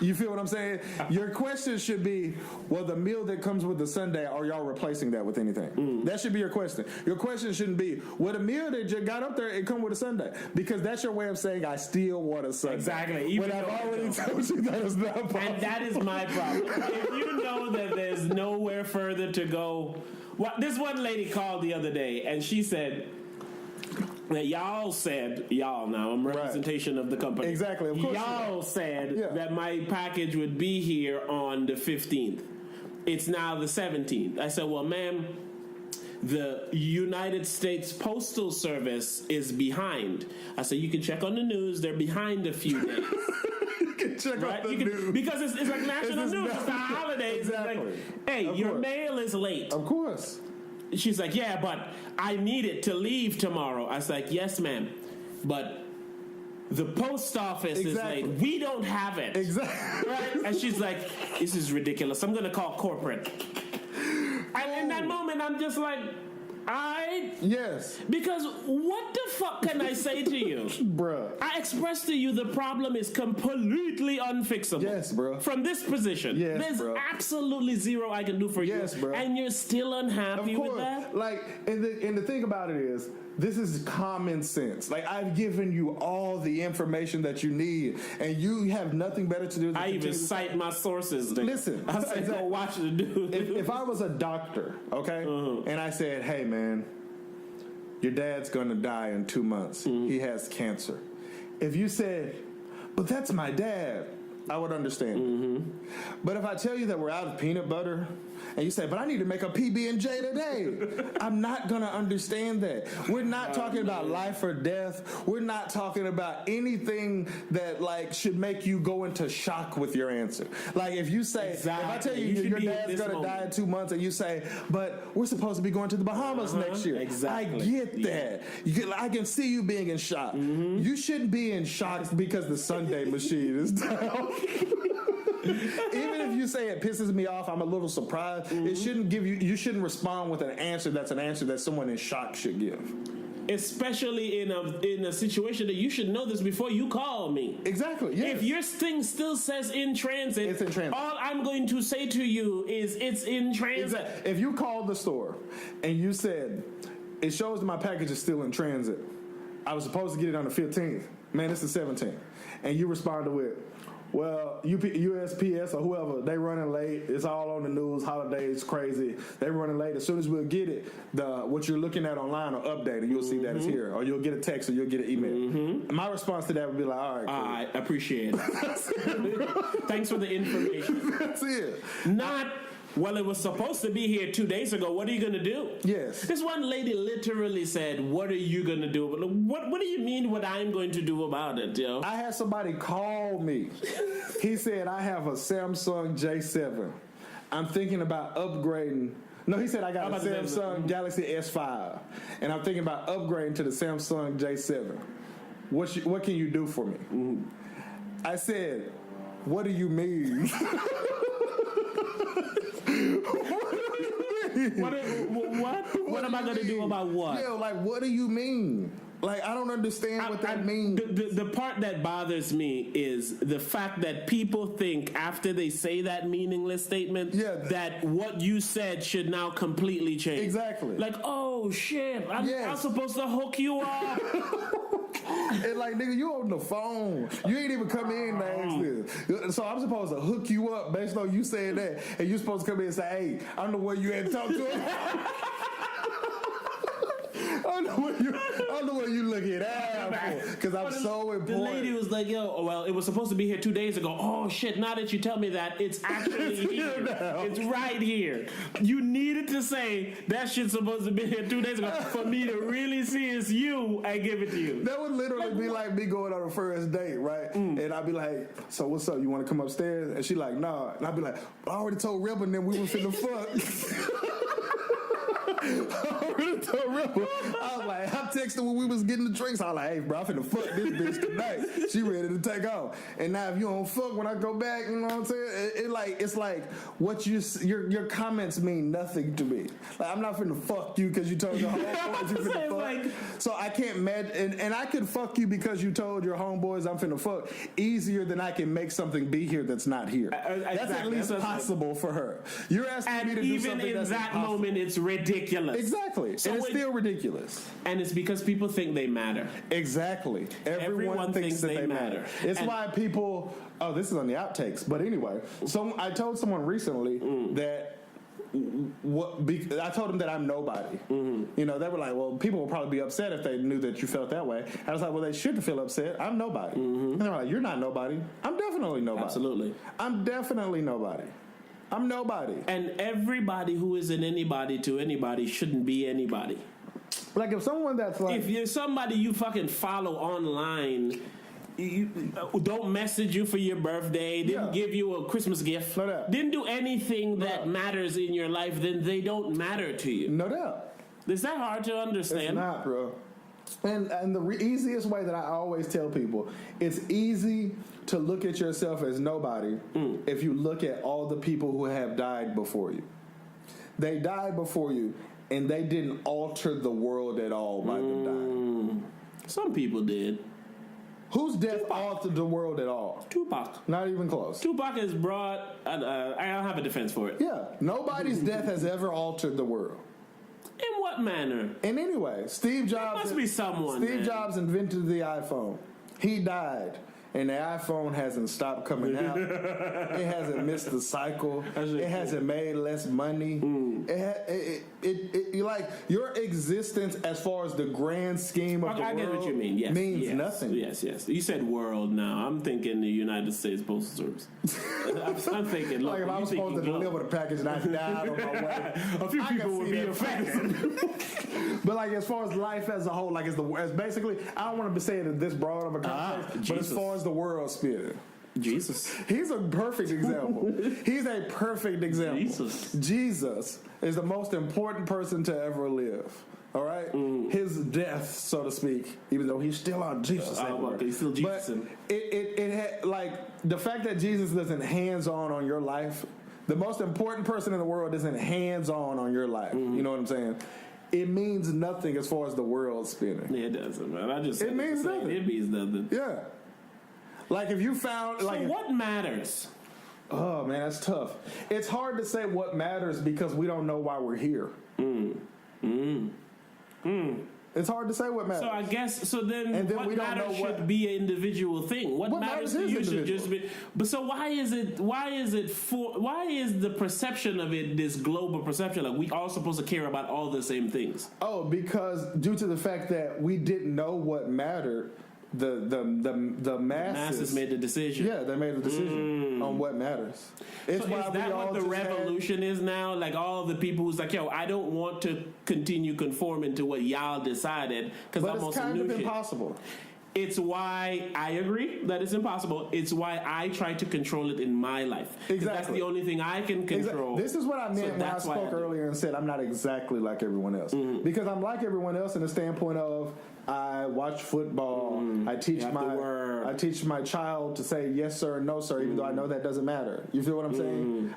You feel what I'm saying? Your question should be, well, the meal that comes with the sundae, are y'all replacing that with anything? That should be your question. Your question shouldn't be, well, the meal that you got up there, it come with a sundae. Because that's your way of saying, I still want a sundae. Exactly. Even when I've already told you that is not possible. And that is my problem. If you know that there's nowhere further to go. Well, this one lady called the other day, and she said, that y'all now, I'm representation of the company. Exactly, of course. Y'all said that my package would be here on the 15th. It's now the 17th. I said, well, ma'am, the United States Postal Service is behind. I said, you can check on the news. They're behind a few days. You can check on the news. Because it's like national news. It's the holidays. Exactly. It's like, hey, your mail is late. Of course. She's like, yeah, but I need it to leave tomorrow. I was like, yes, ma'am, but the post office is late. We don't have it. Exactly. Right? And she's like, this is ridiculous. I'm going to call corporate. And in that moment, I'm just like, yes. Because what the fuck can I say to you? Bruh. I expressed to you the problem is completely unfixable. Yes, bro. From this position. Yes, there's bro. absolutely zero I can do for you. Yes, bro. And you're still unhappy with that? Like, and the thing about it is, this is common sense. Like, I've given you all the information that you need, and you have nothing better to do than I even cite my sources. Listen, I said, go watch the dude. If I was a doctor, okay, and I said, hey, man, your dad's going to die in 2 months. He has cancer. If you said, but that's my dad, I would understand. But if I tell you that we're out of peanut butter, and you say, but I need to make a PB&J today, I'm not going to understand that. We're not talking about life or death. We're not talking about anything that, like, should make you go into shock with your answer. Like, if you say, if I tell you your dad's going to die in 2 months, and you say, but we're supposed to be going to the Bahamas next year. Exactly. I get that. I can see you being in shock. You shouldn't be in shock because the Sunday machine is down. Even if you say it pisses me off, I'm a little surprised. It shouldn't give you shouldn't respond with an answer that someone in shock should give. Especially in a situation that you should know this before you call me. Exactly. Yes. If your thing still says in transit, it's in transit. All I'm going to say to you is it's in transit. Exactly. If you called the store and you said, it shows that my package is still in transit, I was supposed to get it on the 15th. Man, it's the 17th. And you responded with, well, USPS or whoever, they running late. It's all on the news. Holidays, crazy. They running late. As soon as we'll get it, what you're looking at online will update, and you'll see that it's here. Or you'll get a text, or you'll get an email. My response to that would be like, all right, cool. I appreciate it. Thanks for the information. That's it. Not, well, it was supposed to be here 2 days ago. What are you going to do? Yes. This one lady literally said, what are you going to do? What do you mean what I'm going to do about it, yo? I had somebody call me. He said, I have a Samsung J7. I'm thinking about upgrading. No, he said, I got a Samsung Galaxy S5. And I'm thinking about upgrading to the Samsung J7. What can you do for me? I said, what do you mean? What am I going to do about what? Yeah, like, what do you mean? Like, I don't understand what that means. The part that bothers me is the fact that people think after they say that meaningless statement that what you said should now completely change. Exactly. Like, oh, shit, I'm supposed to hook you up. And like, nigga, you on the phone. You ain't even come in to ask this. So I'm supposed to hook you up based on you saying that. And you're supposed to come in and say, hey, I'm the one you had to talk to. I'm the one you looking at because I'm so important. The lady was like, yo, well, it was supposed to be here 2 days ago. Oh, shit, now that you tell me that, it's actually here. It's right here. You needed to say that shit's supposed to be here 2 days ago for me to really see it's you and give it to you. That would literally be like me going on a first date, right? And I'd be like, so what's up? You want to come upstairs? And she like, nah. And I'd be like, I already told Rebel and then we was finna fuck. I was like, I texted when we was getting the drinks. I was like, hey, bro, I'm finna fuck this bitch tonight. She ready to take off. And now if you don't fuck when I go back, you know what I'm saying? It's like what your comments mean nothing to me. Like, I'm not finna fuck you because you told your homeboys you finna fuck. Like, so I can't and I could fuck you because you told your homeboys I'm finna fuck easier than I can make something be here that's not here. That's at least possible for her. You're asking me to do something that's even in that impossible. moment, it's ridiculous. Exactly. So and it's still ridiculous. And it's because people think they matter. Exactly. Everyone thinks that they matter. It's why people... Oh, this is on the outtakes. But anyway, so I told someone recently that... I told them that I'm nobody. You know, they were like, well, people would probably be upset if they knew that you felt that way. I was like, well, they shouldn't feel upset. I'm nobody. And they were like, you're not nobody. I'm definitely nobody. Absolutely. I'm definitely nobody. I'm nobody. And everybody who isn't anybody to anybody shouldn't be anybody. Like, if someone that's like... If you're somebody you fucking follow online... don't message you for your birthday, didn't give you a Christmas gift, no doubt. Didn't do anything that matters in your life, then they don't matter to you. No doubt. Is that hard to understand? It's not, bro. And the easiest way that I always tell people, it's easy to look at yourself as nobody if you look at all the people who have died before you. They died before you, and they didn't alter the world at all by them dying. Some people did. Whose death altered the world at all? Tupac. Not even close. Tupac has brought... I don't have a defense for it. Yeah. Nobody's death has ever altered the world. In what what manner? And anyway, Steve Jobs. Must be someone. Steve Jobs invented the iPhone. He died. And the iPhone hasn't stopped coming out. It hasn't missed the cycle. It hasn't made less money. Like your existence, as far as the grand scheme of the world, get what you mean. Yes, means nothing. Yes. You said world. Now I'm thinking the United States Postal Service. I'm thinking. Look, like if I was supposed to deliver the package and I died on my way, a few people would be affected. But like as far as life as a whole, like as basically, I don't want to say it in this broad of a context, but as far as the world spinning. Jesus. He's a perfect example. He's a perfect example. Jesus is the most important person to ever live. All right? His death, so to speak, even though he's still on Jesus. He's still Jesus. But it had, like, the fact that Jesus isn't hands-on your life, the most important person in the world isn't hands-on your life. You know what I'm saying? It means nothing as far as the world spinning. Yeah, it doesn't, man. It means nothing. It means nothing. Yeah. Like if you found... So what matters? Oh, man, that's tough. It's hard to say what matters because we don't know why we're here. It's hard to say what matters. So I guess then what we don't matters know should be an individual thing. What matters to you should just be. But so why is the perception of it this global perception? Like we all supposed to care about all the same things? Oh, because due to the fact that we didn't know what mattered, the masses made the decision. Yeah, they made a decision on what matters. It's so why is that what the revolution is now? Like all the people who's like, yo, I don't want to continue conforming to what y'all decided because I'm on some new shit. But it's kind of impossible. It's why I agree that it's impossible. It's why I try to control it in my life. Exactly. That's the only thing I can control. This is what I meant when I spoke earlier and said I'm not exactly like everyone else. Because I'm like everyone else in the standpoint of I watch football. I teach my child to say yes sir and no sir, even though I know that doesn't matter. You feel what I'm saying?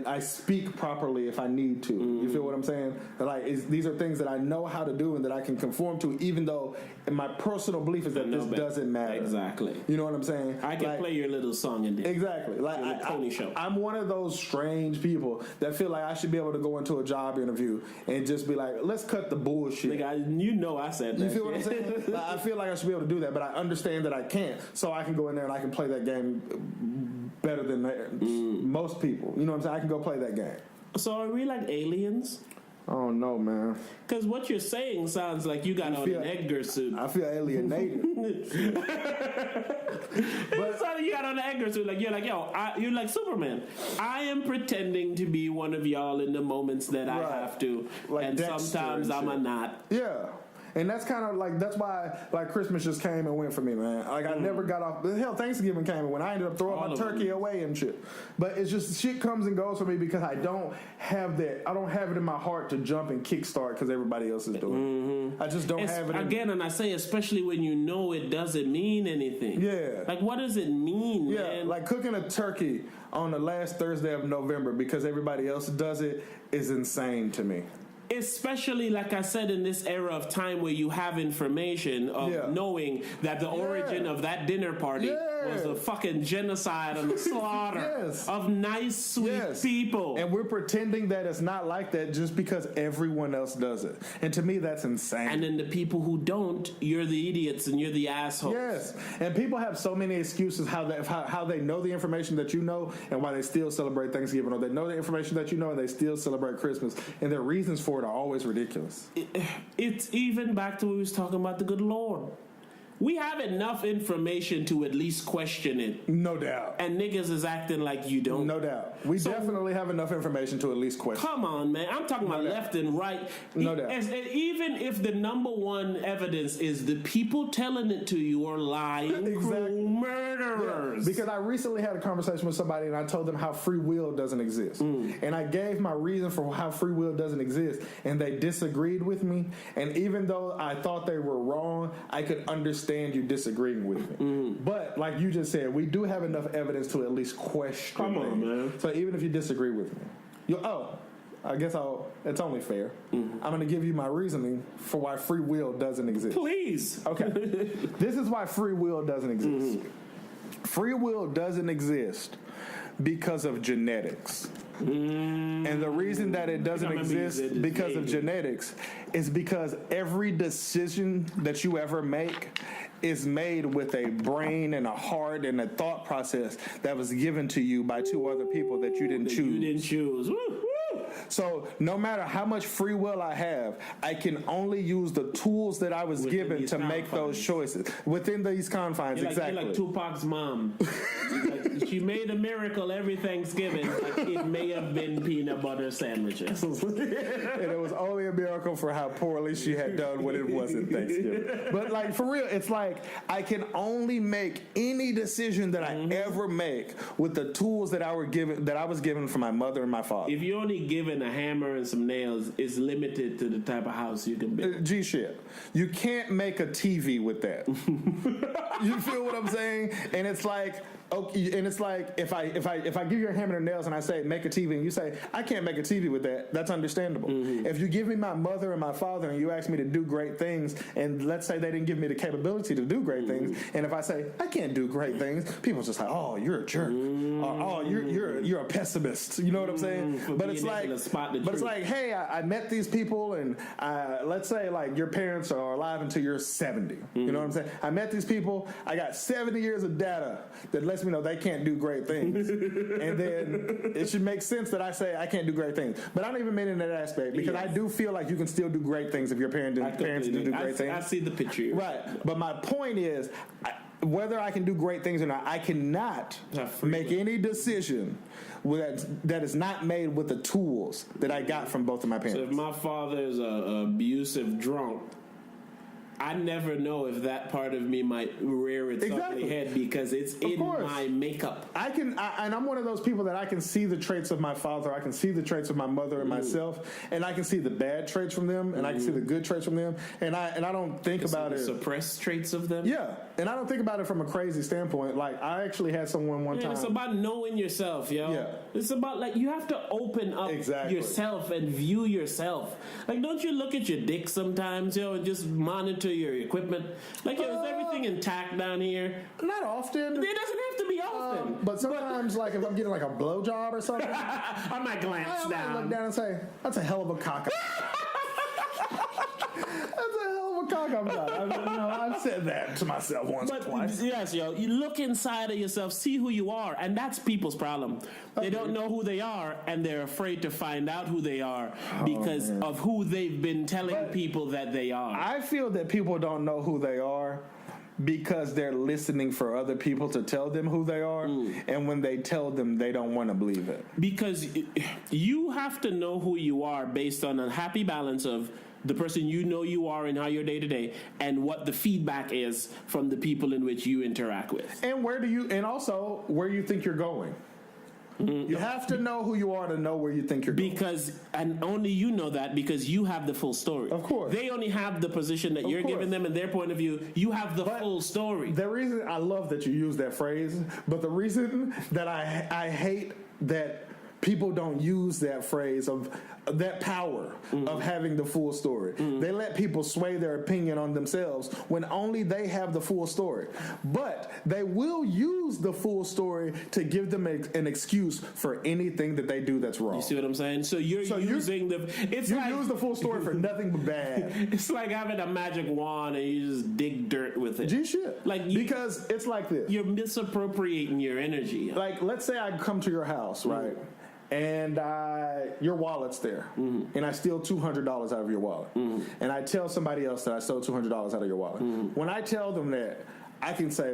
I speak properly if I need to. You feel what I'm saying? Like these are things that I know how to do and that I can conform to, even though my personal belief is that this doesn't matter. Exactly. You know what I'm saying? I can play your little song in there. Exactly. Like I'm one of those strange people that feel like I should be able to go into a job interview and just be like, let's cut the bullshit. Like I said that. You feel what I'm saying? Like, I feel like I should be able to do that, but I understand that I can't. So I can go in there and I can play that game better than most people. You know what I'm saying? I can go play that game. So are we like aliens? Oh no, man. Because what you're saying sounds like you got on an Edgar suit. I feel alienated. But so you got on an Edgar suit, like you're like, yo, you're like Superman. I am pretending to be one of y'all in the moments that I have to, like and Dexter sometimes I'm a not. Yeah. And that's kind of like, that's why like Christmas just came and went for me, man. Like I never got off, hell, Thanksgiving came and went. I ended up throwing my turkey away and shit. But it's just, shit comes and goes for me because I don't have it in my heart to jump and kickstart because everybody else is doing it. I just don't have it. Again, and I say, especially when you know it doesn't mean anything. Yeah. Like what does it mean, man? Like cooking a turkey on the last Thursday of November because everybody else does it is insane to me. Especially, like I said, in this era of time where you have information of knowing that the origin of that dinner party was a fucking genocide and a slaughter of nice, sweet people. And we're pretending that it's not like that just because everyone else does it. And to me, that's insane. And then the people who don't, you're the idiots and you're the assholes. Yes. And people have so many excuses how they know the information that you know and why they still celebrate Thanksgiving, or they know the information that you know and they still celebrate Christmas. And their reasons for it are always ridiculous. It's even back to what we was talking about the good Lord. We have enough information to at least question it. No doubt. And niggas is acting like you don't. No doubt. We definitely have enough information to at least question. Come on, man. I'm talking about left and right. No doubt. Even if the number one evidence is the people telling it to you are lying, cruel murderers. Yeah. Because I recently had a conversation with somebody and I told them how free will doesn't exist. And I gave my reason for how free will doesn't exist. And they disagreed with me. And even though I thought they were wrong, I could understand you disagreeing with me. But like you just said, we do have enough evidence to at least question. Come on, man. So even if you disagree with me, I guess it's only fair. I'm going to give you my reasoning for why free will doesn't exist. Please. Okay. This is why free will doesn't exist. Free will doesn't exist because of genetics. And the reason that it doesn't exist because of genetics is because every decision that you ever make is made with a brain and a heart and a thought process that was given to you by two other people that you didn't choose. Woo, woo. So no matter how much free will I have, I can only use the tools that I was given to make those choices within these confines. Exactly. You're like Tupac's mom. She made a miracle every Thanksgiving. Like it may have been peanut butter sandwiches. And it was only a miracle for how poorly she had done when it wasn't Thanksgiving. But like for real, it's like I can only make any decision that I ever make with the tools that I was given from my mother and my father. If you're only given a hammer and some nails, it's limited to the type of house you can build. G shit. You can't make a TV with that. You feel what I'm saying? And it's like, okay, and it's like if I give you a hammer and nails and I say make a TV and you say I can't make a TV with that, that's understandable. If you give me my mother and my father and you ask me to do great things, and let's say they didn't give me the capability to do great things, and if I say I can't do great things, people just like, oh, you're a jerk, or oh, you're a pessimist. You know what I'm saying? But it's like, hey, I met these people, and let's say like your parents are alive until you're 70. You know what I'm saying? I met these people. I got 70 years of data that lets me know they can't do great things. And then it should make sense that I say I can't do great things. But I don't even mean in that aspect, because I do feel like you can still do great things if your parents didn't do great things. I see the picture. Right. But my point is, whether I can do great things or not, I cannot make any decision that is not made with the tools that I got from both of my parents. So if my father is an abusive drunk, I never know if that part of me might rear its ugly head because it's in my makeup. And I'm one of those people that I can see the traits of my father, I can see the traits of my mother and myself, and I can see the bad traits from them, and I can see the good traits from them, and I don't think about it. Suppressed traits of them? Yeah, and I don't think about it from a crazy standpoint. Like, I actually had someone one time. It's about knowing yourself, yo. Yeah. It's about, like, you have to open up yourself and view yourself. Like, don't you look at your dick sometimes, yo, and just monitor your equipment? Like, is everything intact down here? Not often. It doesn't have to be often. But sometimes, like, if I'm getting like a blowjob or something, I might glance down. I look down and say, "That's a hell of a cock." That's a hell of a cock I'm done. I've said that to myself once or twice. Yes, yo. You look inside of yourself, see who you are, and that's people's problem. They don't know who they are, and they're afraid to find out who they are because of who they've been telling people that they are. I feel that people don't know who they are because they're listening for other people to tell them who they are, and when they tell them, they don't want to believe it. Because you have to know who you are based on a happy balance of the person you know you are and how you're day to day, and what the feedback is from the people in which you interact with. And also where you think you're going. You have to know who you are to know where you think you're going. And only you know that because you have the full story. Of course. They only have the position that you're giving them and their point of view. You have the full story. The reason I love that you use that phrase, but the reason that I hate that people don't use that phrase of that power of having the full story. They let people sway their opinion on themselves when only they have the full story. But they will use the full story to give them an excuse for anything that they do that's wrong. You see what I'm saying? So you're using use the full story for nothing but bad. It's like having a magic wand and you just dig dirt with it. Shit. Because it's like this. You're misappropriating your energy. Like, let's say I come to your house, right? And your wallet's there, and I steal $200 out of your wallet, and I tell somebody else that I stole $200 out of your wallet. When I tell them that, I can say,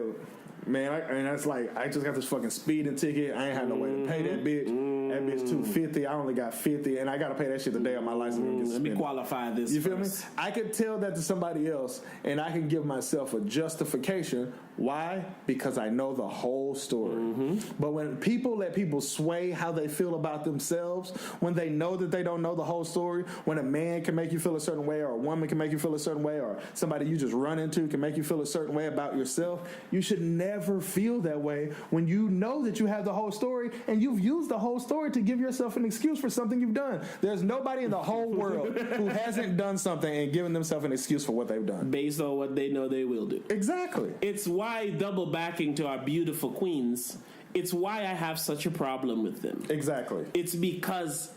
man, and that's like, I just got this fucking speeding ticket. I ain't had no way to pay that bitch. That bitch $250. I only got $50, and I gotta pay that shit the day of my license. Let me qualify this. You feel me? I could tell that to somebody else, and I can give myself a justification. Why? Because I know the whole story. But when people let people sway how they feel about themselves, when they know that they don't know the whole story, when a man can make you feel a certain way, or a woman can make you feel a certain way, or somebody you just run into can make you feel a certain way about yourself, you should never feel that way when you know that you have the whole story and you've used the whole story to give yourself an excuse for something you've done. There's nobody in the whole world who hasn't done something and given themselves an excuse for what they've done. Based on what they know they will do. Exactly. It's why double backing to our beautiful queens it's why I have such a problem with them. Exactly. It's because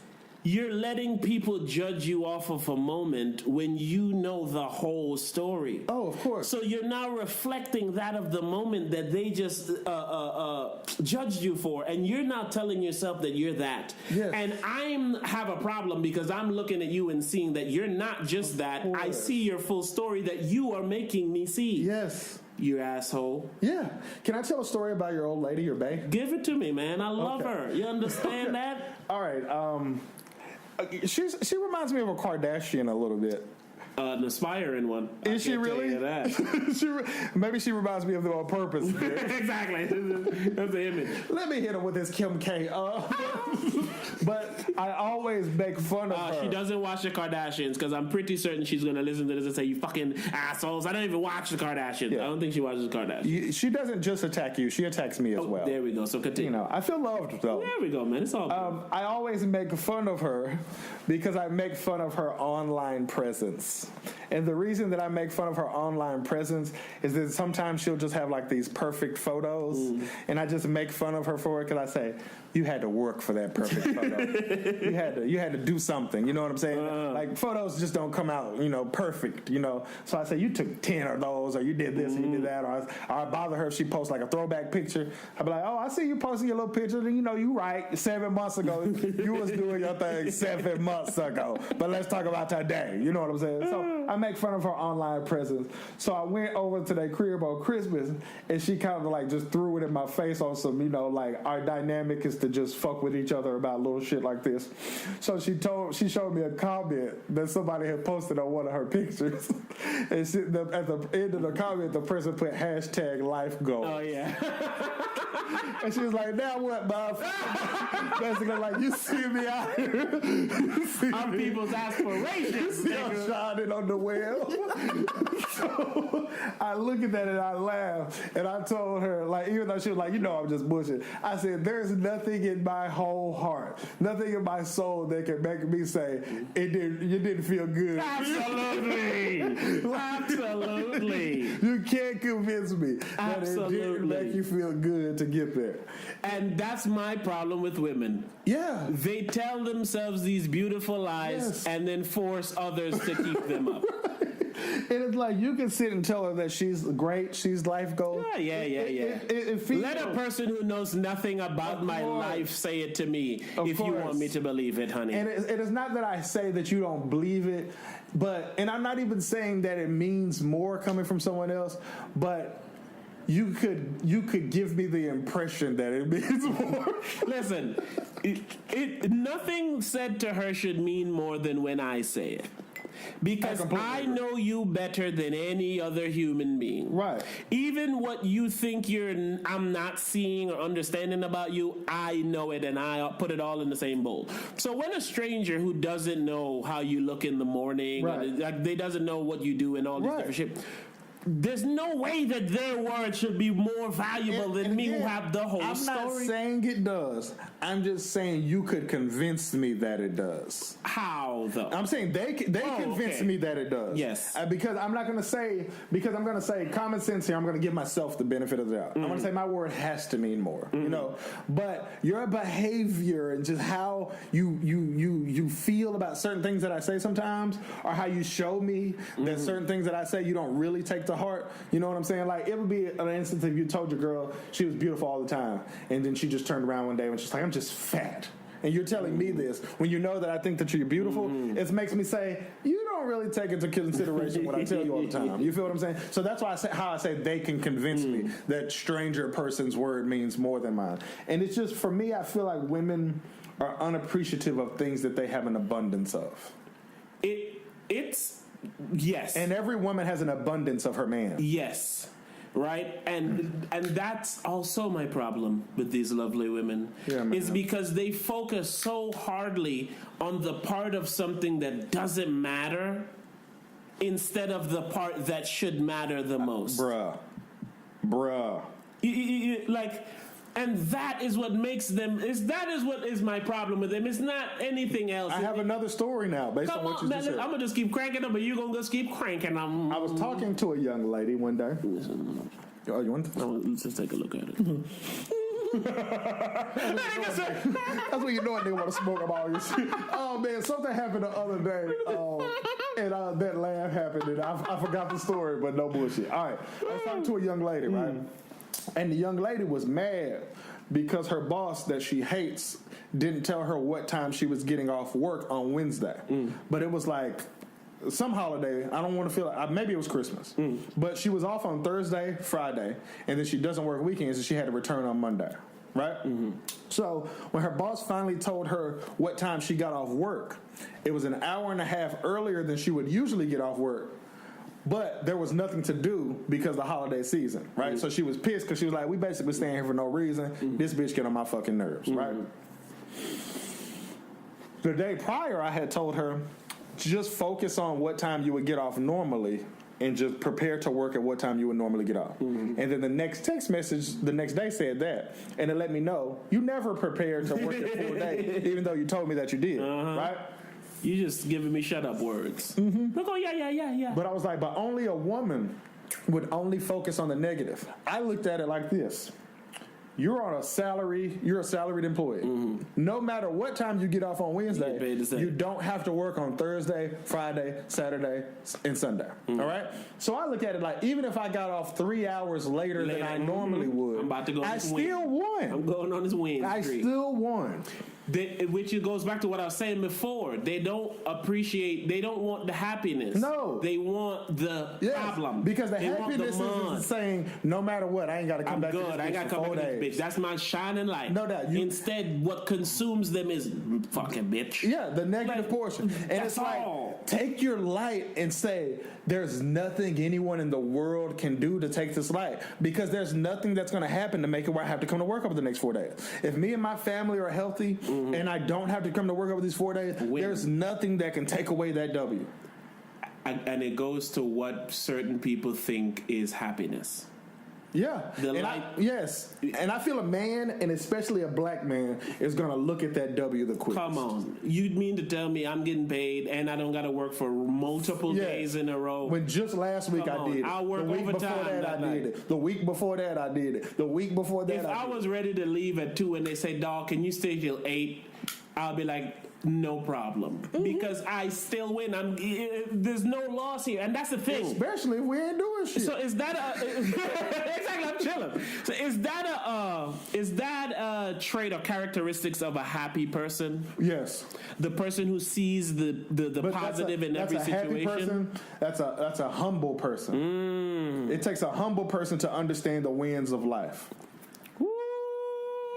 you're letting people judge you off of a moment when you know the whole story. Oh, of course. So you're now reflecting that of the moment that they just judged you for, and you're now telling yourself that you're that. Yes. And I have a problem because I'm looking at you and seeing that you're not just that. I see your full story that you are making me see. Yes. You asshole. Yeah. Can I tell a story about your old lady, your bae? Give it to me, man. I love her. You understand that? All right. She reminds me of a Kardashian a little bit. An aspiring one. Is she really? That. Maybe she reminds me of them on purpose. Exactly. That's the image. Let me hit her with this Kim K. But I always make fun of her. She doesn't watch the Kardashians because I'm pretty certain she's going to listen to this and say, you fucking assholes. I don't even watch the Kardashians. Yeah. I don't think she watches the Kardashians. She doesn't just attack you. She attacks me as well. There we go. So continue. You know, I feel loved, though. There we go, man. It's all good. I always make fun of her because I make fun of her online presence. And the reason that I make fun of her online presence is that sometimes she'll just have like these perfect photos, and I just make fun of her for it because I say, you had to work for that perfect photo. you had to do something. You know what I'm saying? Like photos just don't come out, perfect. So I say you took 10 of those, or you did this, or you did that, or I bother her if she posts like a throwback picture. I'd be like, oh, I see you posting your little picture, and you right. 7 months ago, you was doing your thing 7 months ago. But let's talk about today. You know what I'm saying? So I make fun of her online presence. So I went over to their crib on Christmas, and she kind of like just threw it in my face on some, like our dynamic is to just fuck with each other about little shit like this. So she showed me a comment that somebody had posted on one of her pictures, and at the end of the comment, the person put #LifeGoal. Oh yeah. And she was like, now what, Bob? Basically like, you see me out here. Our people's aspirations. See I'm shining on the web. So I look at that and I laugh. And I told her, like, even though she was like, I'm just bullshit. I said, there's nothing in my whole heart, nothing in my soul that can make me say, you didn't feel good. Absolutely. Absolutely. You can't convince me that it didn't make you feel good to get there. And that's my problem with women. Yeah. They tell themselves these beautiful lies and then force others to keep them up. And it's like you can sit and tell her that she's great, she's life goals. Yeah. Let a person who knows nothing about my life say it to me if you want me to believe it, honey. And it is not that I say that you don't believe it, and I'm not even saying that it means more coming from someone else, but you could give me the impression that it means more. Listen, nothing said to her should mean more than when I say it. Because I know you better than any other human being. Right. Even what you think I'm not seeing or understanding about you, I know it and I put it all in the same bowl. So when a stranger who doesn't know how you look in the morning, they doesn't know what you do and all this different shit, there's no way that their word should be more valuable than me who have the whole story. I'm not saying it does. I'm just saying you could convince me that it does. How though? I'm saying they convince me that it does. Yes. Because I'm going to say common sense here. I'm going to give myself the benefit of the doubt. I'm going to say my word has to mean more. But your behavior and just how you feel about certain things that I say sometimes, or how you show me that certain things that I say you don't really take to heart. You know what I'm saying? Like, it would be an instance if you told your girl she was beautiful all the time, and then she just turned around one day and she's like, I'm just fat. And you're telling me this when you know that I think that you're beautiful. It makes me say, you don't really take into consideration what I tell you all the time. You feel what I'm saying? So that's why I say they can convince me that stranger person's word means more than mine. And it's just, for me, I feel like women are unappreciative of things that they have an abundance of. Yes. And every woman has an abundance of her man. Yes. Right? And that's also my problem with these lovely women. Is because they focus so hardly on the part of something that doesn't matter instead of the part that should matter the most. Bruh. And that is what makes them. That is what is my problem with them. It's not anything else. I have another story now based on what you just said. I'm gonna just keep cranking them, but you're gonna just keep cranking them. I was talking to a young lady one day. Oh, you want to? Let's just take a look at it. That's when you know a nigga want to smoke up all your shit. Oh man, something happened the other day, and that laugh happened, and I forgot the story, but no bullshit. All right, I was talking to a young lady, right, and the young lady was mad because her boss that she hates didn't tell her what time she was getting off work on Wednesday, but it was like some holiday. I don't want to feel like, maybe it was Christmas, but she was off on Thursday, Friday, and then she doesn't work weekends, and she had to return on Monday. Right? So when her boss finally told her what time she got off work, it was an hour and a half earlier than she would usually get off work, but there was nothing to do because of the holiday season, right? So she was pissed because she was like, we basically staying here for no reason. This bitch get on my fucking nerves, right? The day prior, I had told her, just focus on what time you would get off normally and just prepare to work at what time you would normally get off. And then the next text message the next day said that. And it let me know, you never prepared to work a full day, even though you told me that you did, right? You just giving me shut up words. Look, oh, yeah. But I was like, but only a woman would only focus on the negative. I looked at it like this. You're on a salary. You're a salaried employee. No matter what time you get off on Wednesday, you don't have to work on Thursday, Friday, Saturday, and Sunday. All right. So I look at it like, even if I got off 3 hours later than I normally would, I'm about to go. I still won. I'm going on this win. I still won. Which goes back to what I was saying before. They don't appreciate. They don't want the happiness. No, they want the problem. Because the happiness is saying, no matter what, I ain't got to come back. I'm good. I ain't got to come back to this bitch. That's my shining light. No doubt. Instead, what consumes them is fucking bitch. Yeah, the negative portion. And it's like, take your light and say, there's nothing anyone in the world can do to take this light, because there's nothing that's going to happen to make it where I have to come to work over the next 4 days. If me and my family are healthy and I don't have to come to work over these 4 days, there's nothing that can take away that W. And it goes to what certain people think is happiness. Yeah. Yes. And I feel a man, and especially a black man, is going to look at that W the quickest. Come on. You mean to tell me I'm getting paid and I don't got to work for multiple days in a row? When just last week I did it. I'll work overtime that night. Did it. The week before that I did it. The week before that if I was ready to leave at 2 and they say, dog, can you stay till 8? I'll be like, no problem, because I still win. There's no loss here, and that's the thing. Especially if we ain't doing shit. So is that exactly? I'm chilling. So is that a trait or characteristics of a happy person? Yes. The person who sees the positive in every situation. That's a humble person. It takes a humble person to understand the wins of life.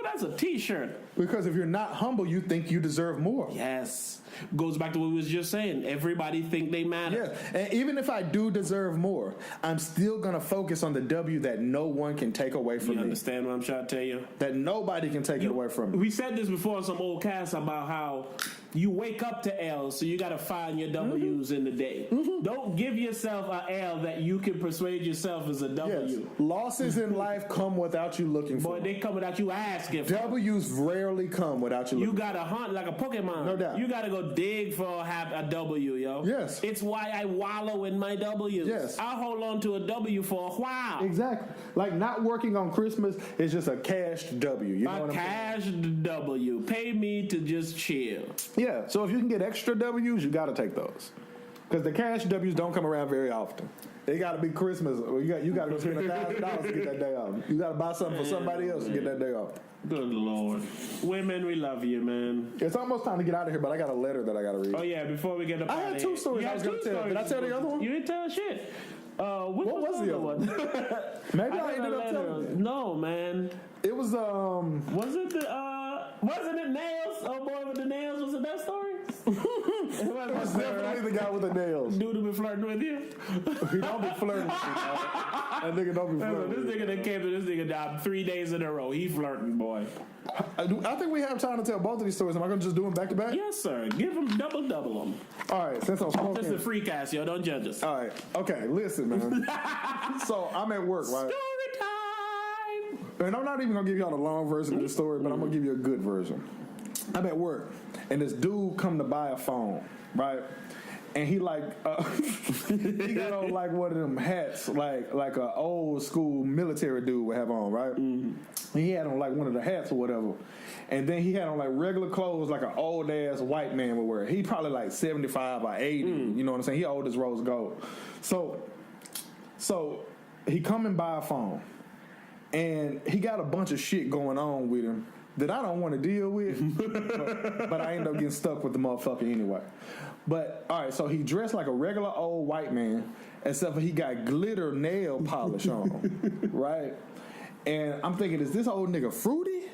That's a t-shirt. Because if you're not humble, you think you deserve more. Yes. Goes back to what we was just saying. Everybody think they matter. Yes. And even if I do deserve more, I'm still going to focus on the W that no one can take away from me. You understand what I'm trying to tell you? That nobody can take it away from me. We said this before on some old cast about how you wake up to L's, so you got to find your W's in the day. Don't give yourself an L that you can persuade yourself is a W. Yes. Losses in life come without you looking for them. Boy, they come without you asking for them. W's rarely come without you looking. You got to hunt like a Pokemon. No doubt. You got to go dig for a W, yo. Yes. It's why I wallow in my W's. Yes. I'll hold on to a W for a while. Exactly. Like not working on Christmas is just a cashed W. You know what I'm saying? A cashed W. Pay me to just chill. Yeah. So if you can get extra W's, you got to take those. Because the cash W's don't come around very often. They got to be Christmas. You got to go spend $1,000 to get that day off. You got to buy something for somebody else to get that day off. Good Lord. Women, we love you, man. It's almost time to get out of here, but I got a letter that I got to read. Oh, yeah, before we get up I had 2 stories I was going to tell. Did I tell the other one? You didn't tell shit. What was the other one? Maybe I ended up telling. No, man. It was, wasn't it Nails? Oh, boy with the nails. Was it that story? It was definitely the guy with the nails. Dude who been flirting with you? He don't be flirting with me, dog. That nigga don't be flirting. This nigga that came to this nigga job 3 days in a row. He flirting, boy. I think we have time to tell both of these stories. Am I going to just do them back to back? Yes, sir. Give them double them. All right, since I'm smoking. This is a free cast, yo. Don't judge us. All right. Okay, listen, man. So I'm at work, right? Story time. And I'm not even going to give y'all the long version of the story, but I'm going to give you a good version. I'm at work, and this dude come to buy a phone, right? And he like he got on like one of them hats, like a old school military dude would have on, right? He had on like one of the hats or whatever. And then he had on like regular clothes like an old ass white man would wear. He probably like 75 or 80. You know what I'm saying? He old as rose gold. So he coming by a phone. And he got a bunch of shit going on with him that I don't want to deal with. but I end up getting stuck with the motherfucker anyway. But, all right, so he dressed like a regular old white man, except for he got glitter nail polish on, right? And I'm thinking, is this old nigga fruity?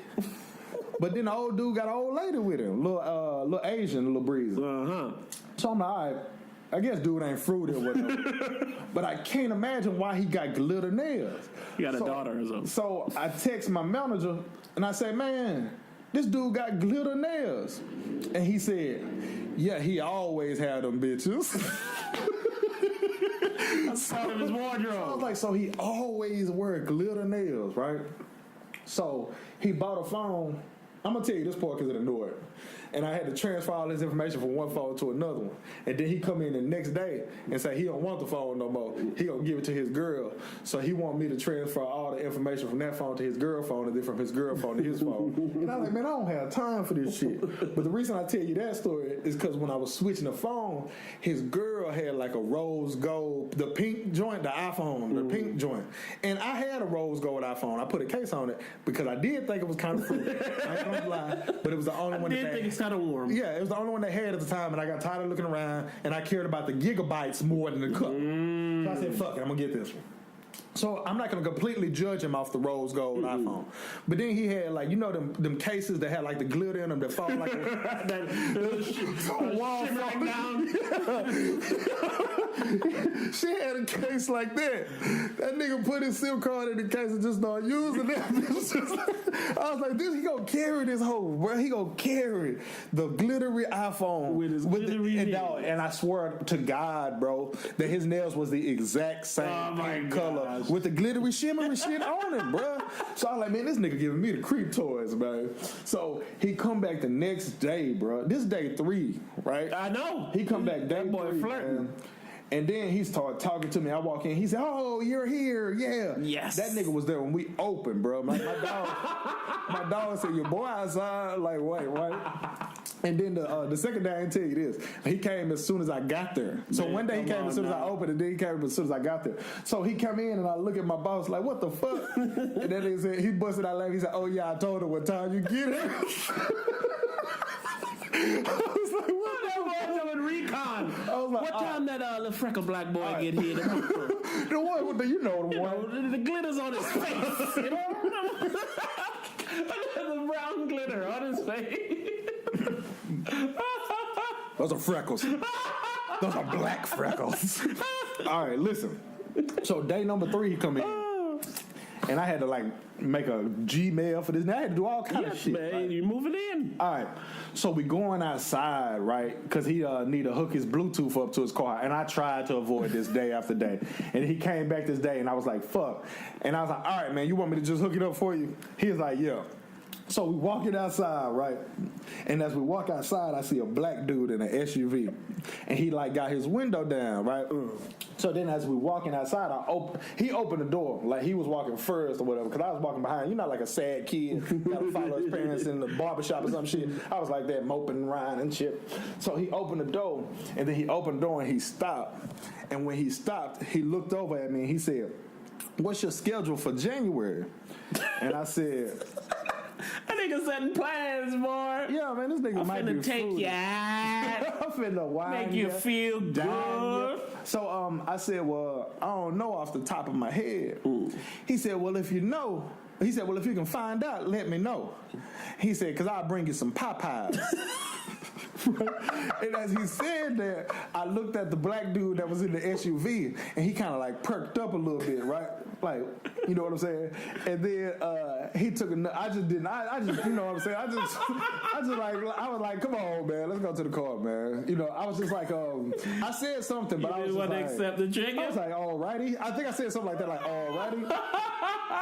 But then the old dude got an old lady with him, little Asian, little breezy. So I'm like, all right, I guess dude ain't fruity or whatever. But I can't imagine why he got glitter nails. He got a daughter or something. So I text my manager and I say, man, this dude got glitter nails. And he said, yeah, he always had them bitches. That's part of his wardrobe. I was like, so he always wear glitter nails, right? So he bought a phone. I'm going to tell you this part because it annoyed me. And I had to transfer all this information from one phone to another one. And then he come in the next day and say he don't want the phone no more. He gonna give it to his girl. So he want me to transfer all the information from that phone to his girl phone and then from his girl phone to his phone. And I'm like, man, I don't have time for this shit. But the reason I tell you that story is because when I was switching the phone, his girl had like a rose gold, the pink joint, the iPhone, the pink joint. And I had a rose gold iPhone. I put a case on it because I did think it was kind of cool. I ain't gonna lie, but it was the only one that had. Kind of warm. Yeah, it was the only one they had at the time, and I got tired of looking around, and I cared about the gigabytes more than the cup. So I said, fuck it, I'm going to get this one. So I'm not going to completely judge him off the rose gold iPhone. But then he had, like, you know them cases that had, like, the glitter in them that fall like a wall shimmering down. She had a case like that. That nigga put his SIM card in the case and just started using it. I was like, he going to carry this whole, bro. He going to carry the glittery iPhone. With his glittery nails. And I swear to God, bro, that his nails was the exact same color. With the glittery, shimmery shit on it, bro. So I was like, man, this nigga giving me the creep toys, man. So he come back the next day, bro. This day 3, right? I know. He come back day that boy 3, flirting. man. And then he started talking to me. I walk in. He said, "Oh, you're here, yeah." Yes. That nigga was there when we opened, bro. My dog said, "Your boy outside." Like, wait. And then the second day, I didn't tell you this. He came as soon as I got there. So one day he came as soon as I opened, and then he came as soon as I got there. So he come in, and I look at my boss like, "What the fuck?" And then he said, he busted out laughing. He said, "Oh yeah, I told her what time you get it." I was like, what? Recon. I was like, what time that little freckle black boy get here? The one, you know the one. The glitter's on his face. You know? The brown glitter on his face. Those are freckles. Those are black freckles. All right, listen. So day number 3, he come in. And I had to like make a Gmail for this. And I had to do all kind of shit. Man, right? you moving in. All right. So we going outside, right? Because he need to hook his Bluetooth up to his car. And I tried to avoid this day after day. And he came back this day and I was like, fuck. And I was like, all right, man, you want me to just hook it up for you? He was like, yeah. So we walking outside, right? And as we walk outside, I see a black dude in an SUV. And he like got his window down, right? So then as we walking outside, he opened the door. Like he was walking first or whatever. Because I was walking behind. You know, like a sad kid. Got to follow his parents in the barbershop or some shit. I was like that, moping around and shit. So he opened the door. And then he opened the door and he stopped. And when he stopped, he looked over at me and he said, "What's your schedule for January?" And I said... That nigga setting plans, boy. Yeah, man, this nigga might be finna take you out. I'm finna wine Make you feel good. So I said, well, I don't know off the top of my head. He said, well, if you know, he said, well, if you can find out, let me know. He said, because I'll bring you some Popeyes. And as he said that, I looked at the black dude that was in the SUV, and he kind of like perked up a little bit, right? Like, you know what I'm saying? And then he took you know what I'm saying? I was like, come on, man, let's go to the car, man. You know, I was just like, I said something, but I was just like, accept the chicken? I was like, alrighty. I think I said something like that, like, alrighty.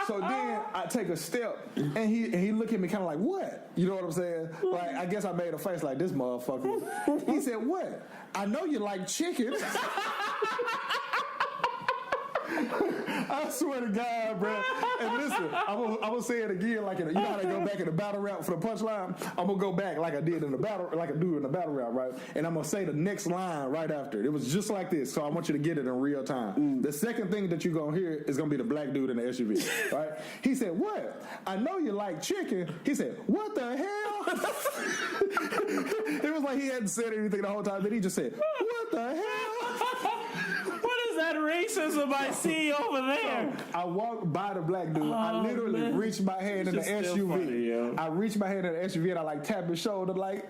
So then I take a step, and he looked at me kind of like, what? You know what I'm saying? Like, I guess I made a face like this motherfucker. He said, what? I know you like chicken. I swear to God, bro. And listen, I'm gonna say it again, like you know how they go back in the battle rap for the punchline. I'm gonna go back like I did in the battle, like I do in the battle rap, right? And I'm gonna say the next line right after it. It was just like this, so I want you to get it in real time. The second thing that you're gonna hear is gonna be the black dude in the SUV, right? He said, "What? I know you like chicken." He said, "What the hell?" It was like he hadn't said anything the whole time. Then he just said, "What the hell?" What is that racism I see over there? I walked by the black dude. I literally reached my hand in the SUV. Funny, I reached my hand in the SUV and I like tapped his shoulder like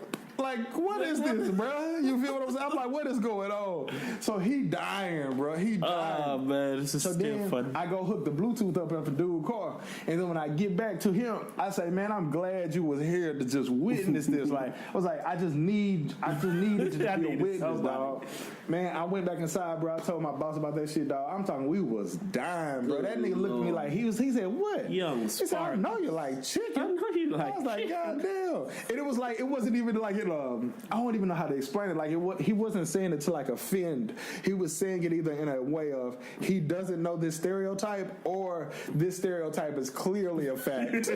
what is this, bro? You feel what I'm saying? I'm like, what is going on? So he dying, bro. He dying. Oh man, this is still funny. I go hook the Bluetooth up the dude's car, and then when I get back to him, I say, man, I'm glad you was here to just witness this. Like, I was like, I just needed to be a witness, dog. Man, I went back inside, bro. I told my boss about that shit, dog. I'm talking, we was dying, bro. That nigga looked at me like he said, what? Young He said, I know you like chicken. I know you like I was like, chicken. God damn. And it was like, it wasn't even like, I don't even know how to explain it. Like, he wasn't saying it to like offend. He was saying it either in a way of he doesn't know this stereotype or this stereotype is clearly a fact.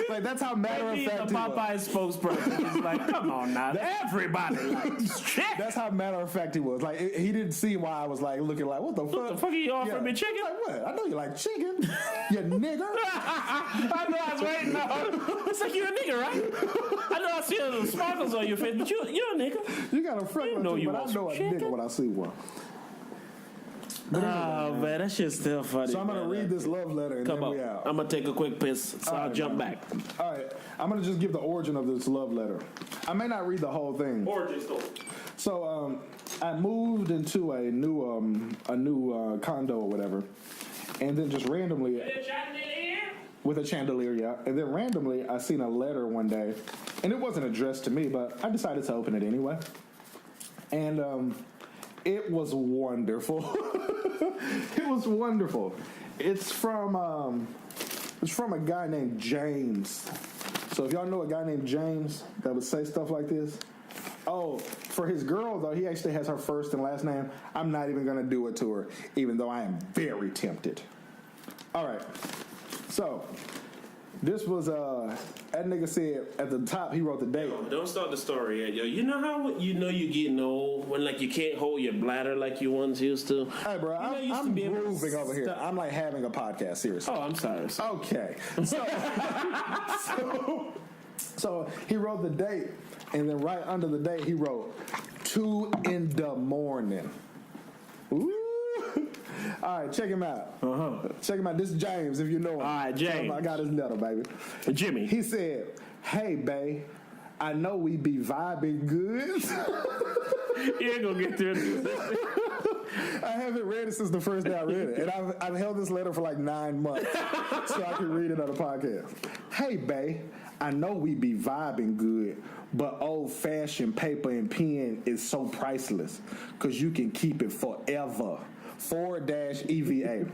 Like, that's how matter of fact the Popeye spokesperson is like, come on now, everybody likes chicken. That's how matter of fact he was. Like, he didn't see why I was like looking like, what the fuck? What the fuck are you offering me chicken? Like, what? I know you like chicken, you nigger. I know I was waiting on. It's like you're a nigger, right? I know I see the sparkles on your face, but you're a nigger. You got a front on you, but I know a nigger when I see one. Oh man, that shit's still funny. So I'm gonna read this love letter and then we out. I'm gonna take a quick piss, so I'll jump back. All right, I'm gonna just give the origin of this love letter. I may not read the whole thing. Origin story. So I moved into a new condo or whatever, and then just randomly with a chandelier, yeah. And then randomly I seen a letter one day, and it wasn't addressed to me, but I decided to open it anyway. And it was wonderful. It was wonderful. It's from a guy named James. So if y'all know a guy named James that would say stuff like this. Oh, for his girl though, he actually has her first and last name. I'm not even gonna do it to her, even though I am very tempted. All right. So this was that nigga said at the top he wrote the date. Yo, don't start the story yet, yo. You know how you're getting old when like you can't hold your bladder like you once used to. Hey, bro, I'm moving over here. I'm like having a podcast, seriously. Oh, I'm sorry. Okay, so he wrote the date, and then right under the date he wrote 2 a.m. Ooh. All right, check him out. Check him out. This is James, if you know him. All right, James. I got his letter, baby. Jimmy. He said, "Hey, babe, I know we be vibing good." You ain't gonna get through it. I haven't read it since the first day I read it, and I've held this letter for like 9 months, so I can read it on the podcast. Hey, babe, I know we be vibing good, but old-fashioned paper and pen is so priceless, cause you can keep it forever. /EVA.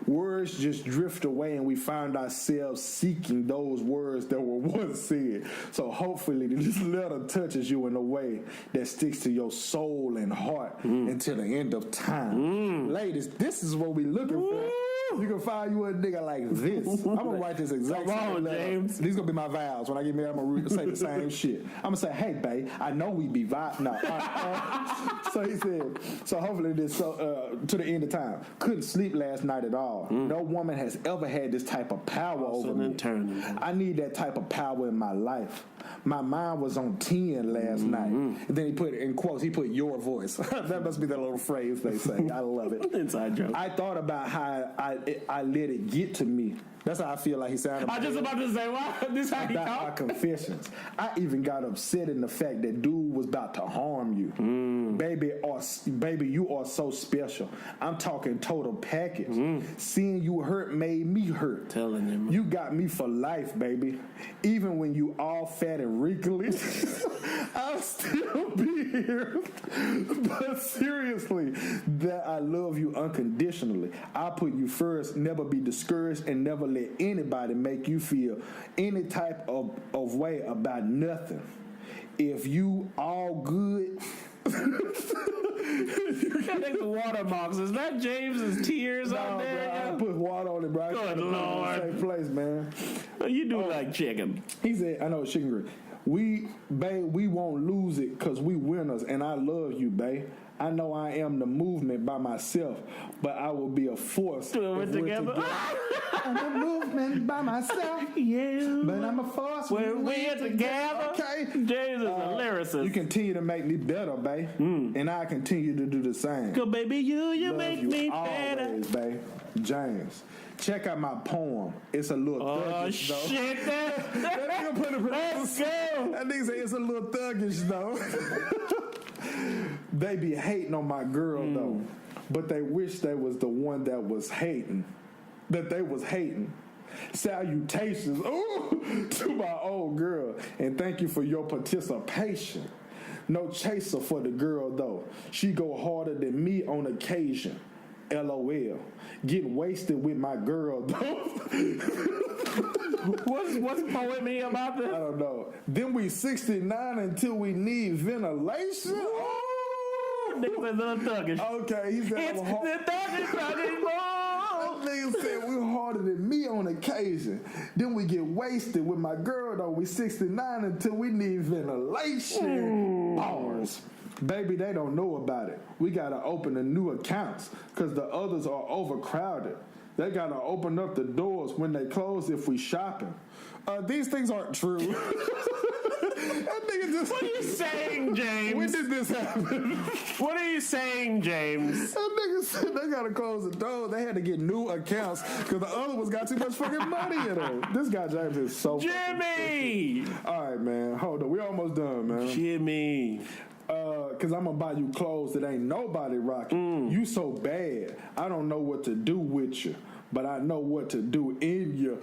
Words just drift away and we find ourselves seeking those words that were once said. So hopefully this letter touches you in a way that sticks to your soul and heart until the end of time. Ladies, this is what we looking for. You can find you a nigga like this. I'm gonna write this exact same letter. James. These gonna be my vows. When I get married, I'm gonna say the same shit. I'm gonna say, hey, babe, I know we be vibing. No. So he said, so hopefully this to the end of time. Couldn't sleep last night at all. No woman has ever had this type of power over me. I need that type of power in my life. My mind was on 10 last night. And then he put in quotes, he put your voice. That must be that little phrase they say. I love it. Inside joke. I thought about how I let it get to me. That's how I feel like he sounded. I just about to say, why? This how he talk? My confessions. I even got upset in the fact that dude was about to harm you. Baby, you are so special. I'm talking total package. Seeing you hurt made me hurt. Telling him. You got me for life, baby. Even when you all fat and wrinkly, I'll still be here. But seriously, that I love you unconditionally. I'll put you first, never be discouraged, and never let anybody make you feel any type of way about nothing. If you all good, That watermarks. Is that James's tears out there? Bro, I put water on it, bro. Good Lord. Same place, man. You do like chicken. He said, I know it's chicken grease. We won't lose it because we winners, and I love you, babe. I know I am the movement by myself, but I will be a force. We're together. I'm a movement by myself, yeah, but I'm a force when we're together. Okay. James is a lyricist. You continue to make me better, babe, and I continue to do the same. Go, baby, you Love make you me always, better. babe. James. Check out my poem. It's a little thuggish, though. Shit, Let's go. That nigga say it's a little thuggish, though. They be hating on my girl, though. But they wish they was the one that was hating. That they was hating. Salutations to my old girl. And thank you for your participation. No chaser for the girl, though. She go harder than me on occasion. LOL. Get wasted with my girl, though. What's poetry about this? I don't know. Then we 69 until we need ventilation. Nigga said little thuggish. Okay, he said It's the thuggish That nigga said we're harder than me on occasion. Then we get wasted with my girl, though. We 69 until we need ventilation. Bars. Baby, they don't know about it. We gotta open the new accounts because the others are overcrowded. They gotta open up the doors when they close if we shopping. These things aren't true. That nigga just. What are you saying, James? When did this happen? What are you saying, James? That nigga said they gotta close the door. They had to get new accounts because the other ones got too much fucking money in them. This guy James is so. Jimmy! All right, man. Hold on. We almost done, man. Jimmy. Cause I'm gonna buy you clothes that ain't nobody rocking. You so bad, I don't know what to do with you, but I know what to do in you.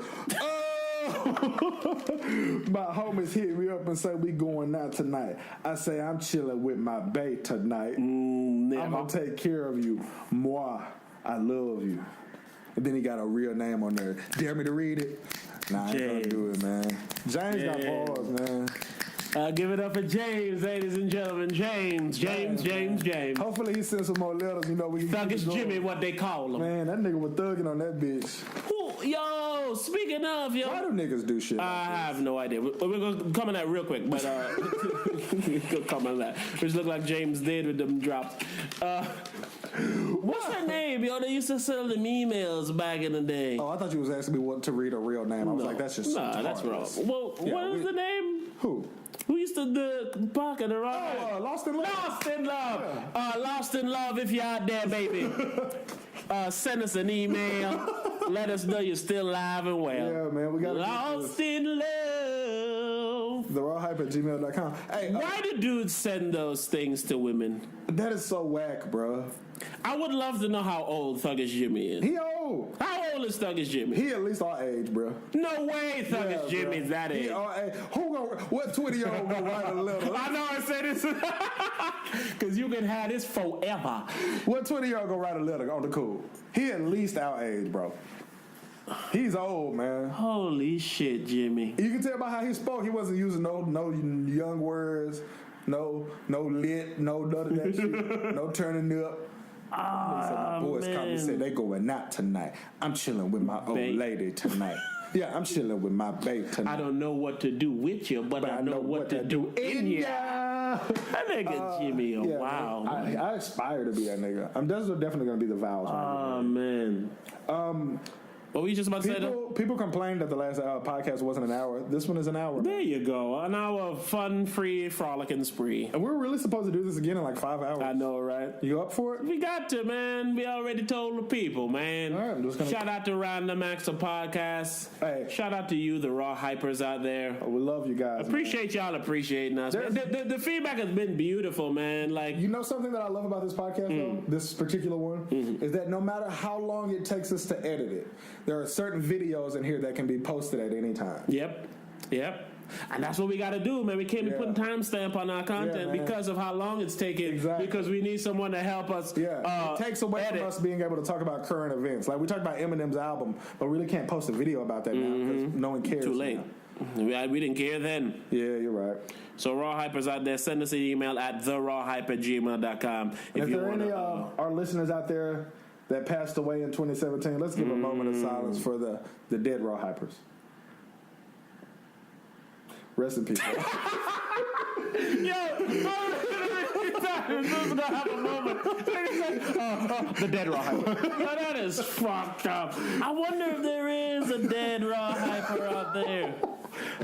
My homies hit me up and say we going out tonight. I say I'm chilling with my bae tonight. I'm gonna take care of you. Moi, I love you. And then he got a real name on there. Dare me to read it? Nah, I ain't gonna do it, man. James got balls, man. Give it up for James, ladies and gentlemen. James. Hopefully he sends some more letters. You know, we can Thuggish Jimmy, what they call him. Man, that nigga was thugging on that bitch. Yo, speaking of, yo. Why do niggas do shit? I have no idea. We're going to come on that real quick, but we'll come on that. Which look like James did with them drops. What's her name, yo? They used to send them emails back in the day. Oh, I thought you was asking me what to read a real name. I was like, that's just that's wrong. Well, yeah, what is the name? Who? Who used to do Park and the Ride? Oh, Lost in Love. Lost in Love. Yeah. Lost in Love, if you're out there, baby. Send us an email. Let us know you're still alive and well. Yeah, man. We got Lost in Love. TheRawHype@gmail.com. Hey, why do dudes send those things to women? That is so whack, bro. I would love to know how old Thuggish Jimmy is. He old. How old is Thuggish Jimmy? He at least our age, bro. No way Thuggish Jimmy's that age. He our age. What 20-year-old gonna write a letter? I know I said this. Because you can have this forever. What 20-year-old gonna write a letter on the cool? He at least our age, bro. He's old, man. Holy shit, Jimmy. You can tell by how he spoke. He wasn't using no young words, no lit, no none of that shit, no turning up. My boys called me and said they going out tonight. I'm chilling with my old lady tonight. Yeah, I'm chilling with my babe tonight. I don't know what to do with you, but I know what to do in you. That nigga Jimmy, wow. I aspire to be that nigga. Those are definitely going to be the vows. Oh, man. What were you just about to say? People complained that the last podcast wasn't an hour. This one is an hour. There you go. An hour of fun, free, frolicking spree. And we're really supposed to do this again in like 5 hours. I know, right? You up for it? We got to, man. We already told the people, man. All right, I'm just gonna... Shout out to Random Acts of Podcast. Hey. Shout out to you, the Raw Hypers out there. Oh, we love you guys. Appreciate y'all appreciating us. The feedback has been beautiful, man. Like, you know something that I love about this podcast, though? This particular one? Is that no matter how long it takes us to edit it, there are certain videos in here that can be posted at any time. Yep. And that's what we got to do, man. We can't be putting timestamp on our content because of how long it's taking. Exactly. Because we need someone to help us. It takes away from us being able to talk about current events. Like we talked about Eminem's album, but we really can't post a video about that now because no one cares. Too late. Now. We didn't care then. Yeah, you're right. So Raw Hypers out there, send us an email at TheRawHype@gmail.com. If there are any our listeners out there that passed away in 2017, let's give a moment of silence for the dead Raw Hypers. Rest in peace. The dead Raw Hyper. Yo, that is fucked up. I wonder if there is a dead Raw Hyper out there.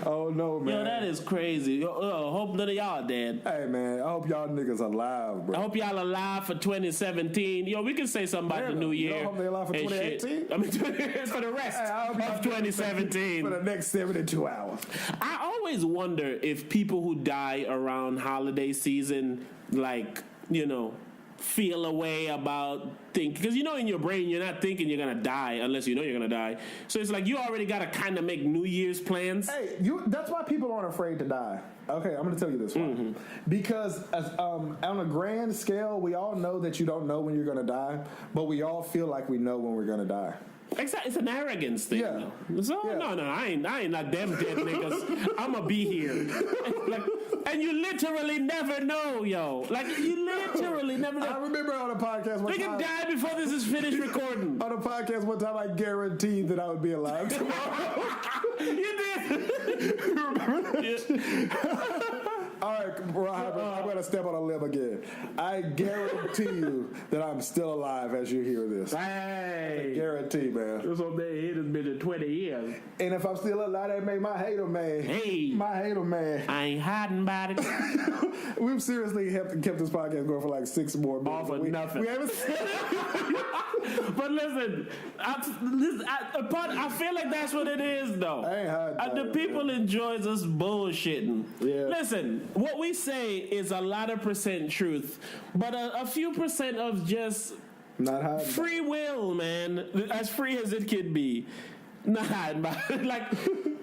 Oh no, man. Yo, that is crazy. Yo, hope none of y'all dead. Hey, man, I hope y'all niggas alive, bro. I hope y'all alive for 2017. Yo, we can say something about the new year. You hope they alive for and 2018? shit. I mean, for the rest of 2017. For the next 72 hours. I always wonder if people who die around holiday season, like, you know, feel a way about thinking, because you know in your brain you're not thinking you're gonna die unless you know you're gonna die. So it's like you already gotta kind of make New Year's plans. Hey, that's why people aren't afraid to die. Okay, I'm gonna tell you this one. Because on a grand scale, we all know that you don't know when you're gonna die, but we all feel like we know when we're gonna die. Exactly, it's an arrogance thing. Yeah. So Yeah. no, I ain't like them dead niggas. I'ma be here. Like, and you literally never know, yo. Like you literally never know. I remember on a podcast one They time. can die before this is finished recording. On a podcast one time, I guaranteed that I would be alive tomorrow. You did. You remember that? All right, Rob, I'm going to step on a limb again. I guarantee you that I'm still alive as you hear this. Hey. Guarantee, man. This whole day it has been 20 years. And if I'm still alive, that make my hater man. Hey. My hater man. I ain't hiding about it. We've seriously kept this podcast going for like 6 more minutes. All for nothing. We haven't said it. But listen, I feel like that's what it is, though. I ain't hiding. The people enjoys us bullshitting. Yeah. Listen, what we say is a lot of percent truth, but a few percent of just Not hiding. free will, man. As free as it can be. Not hiding about it. Like,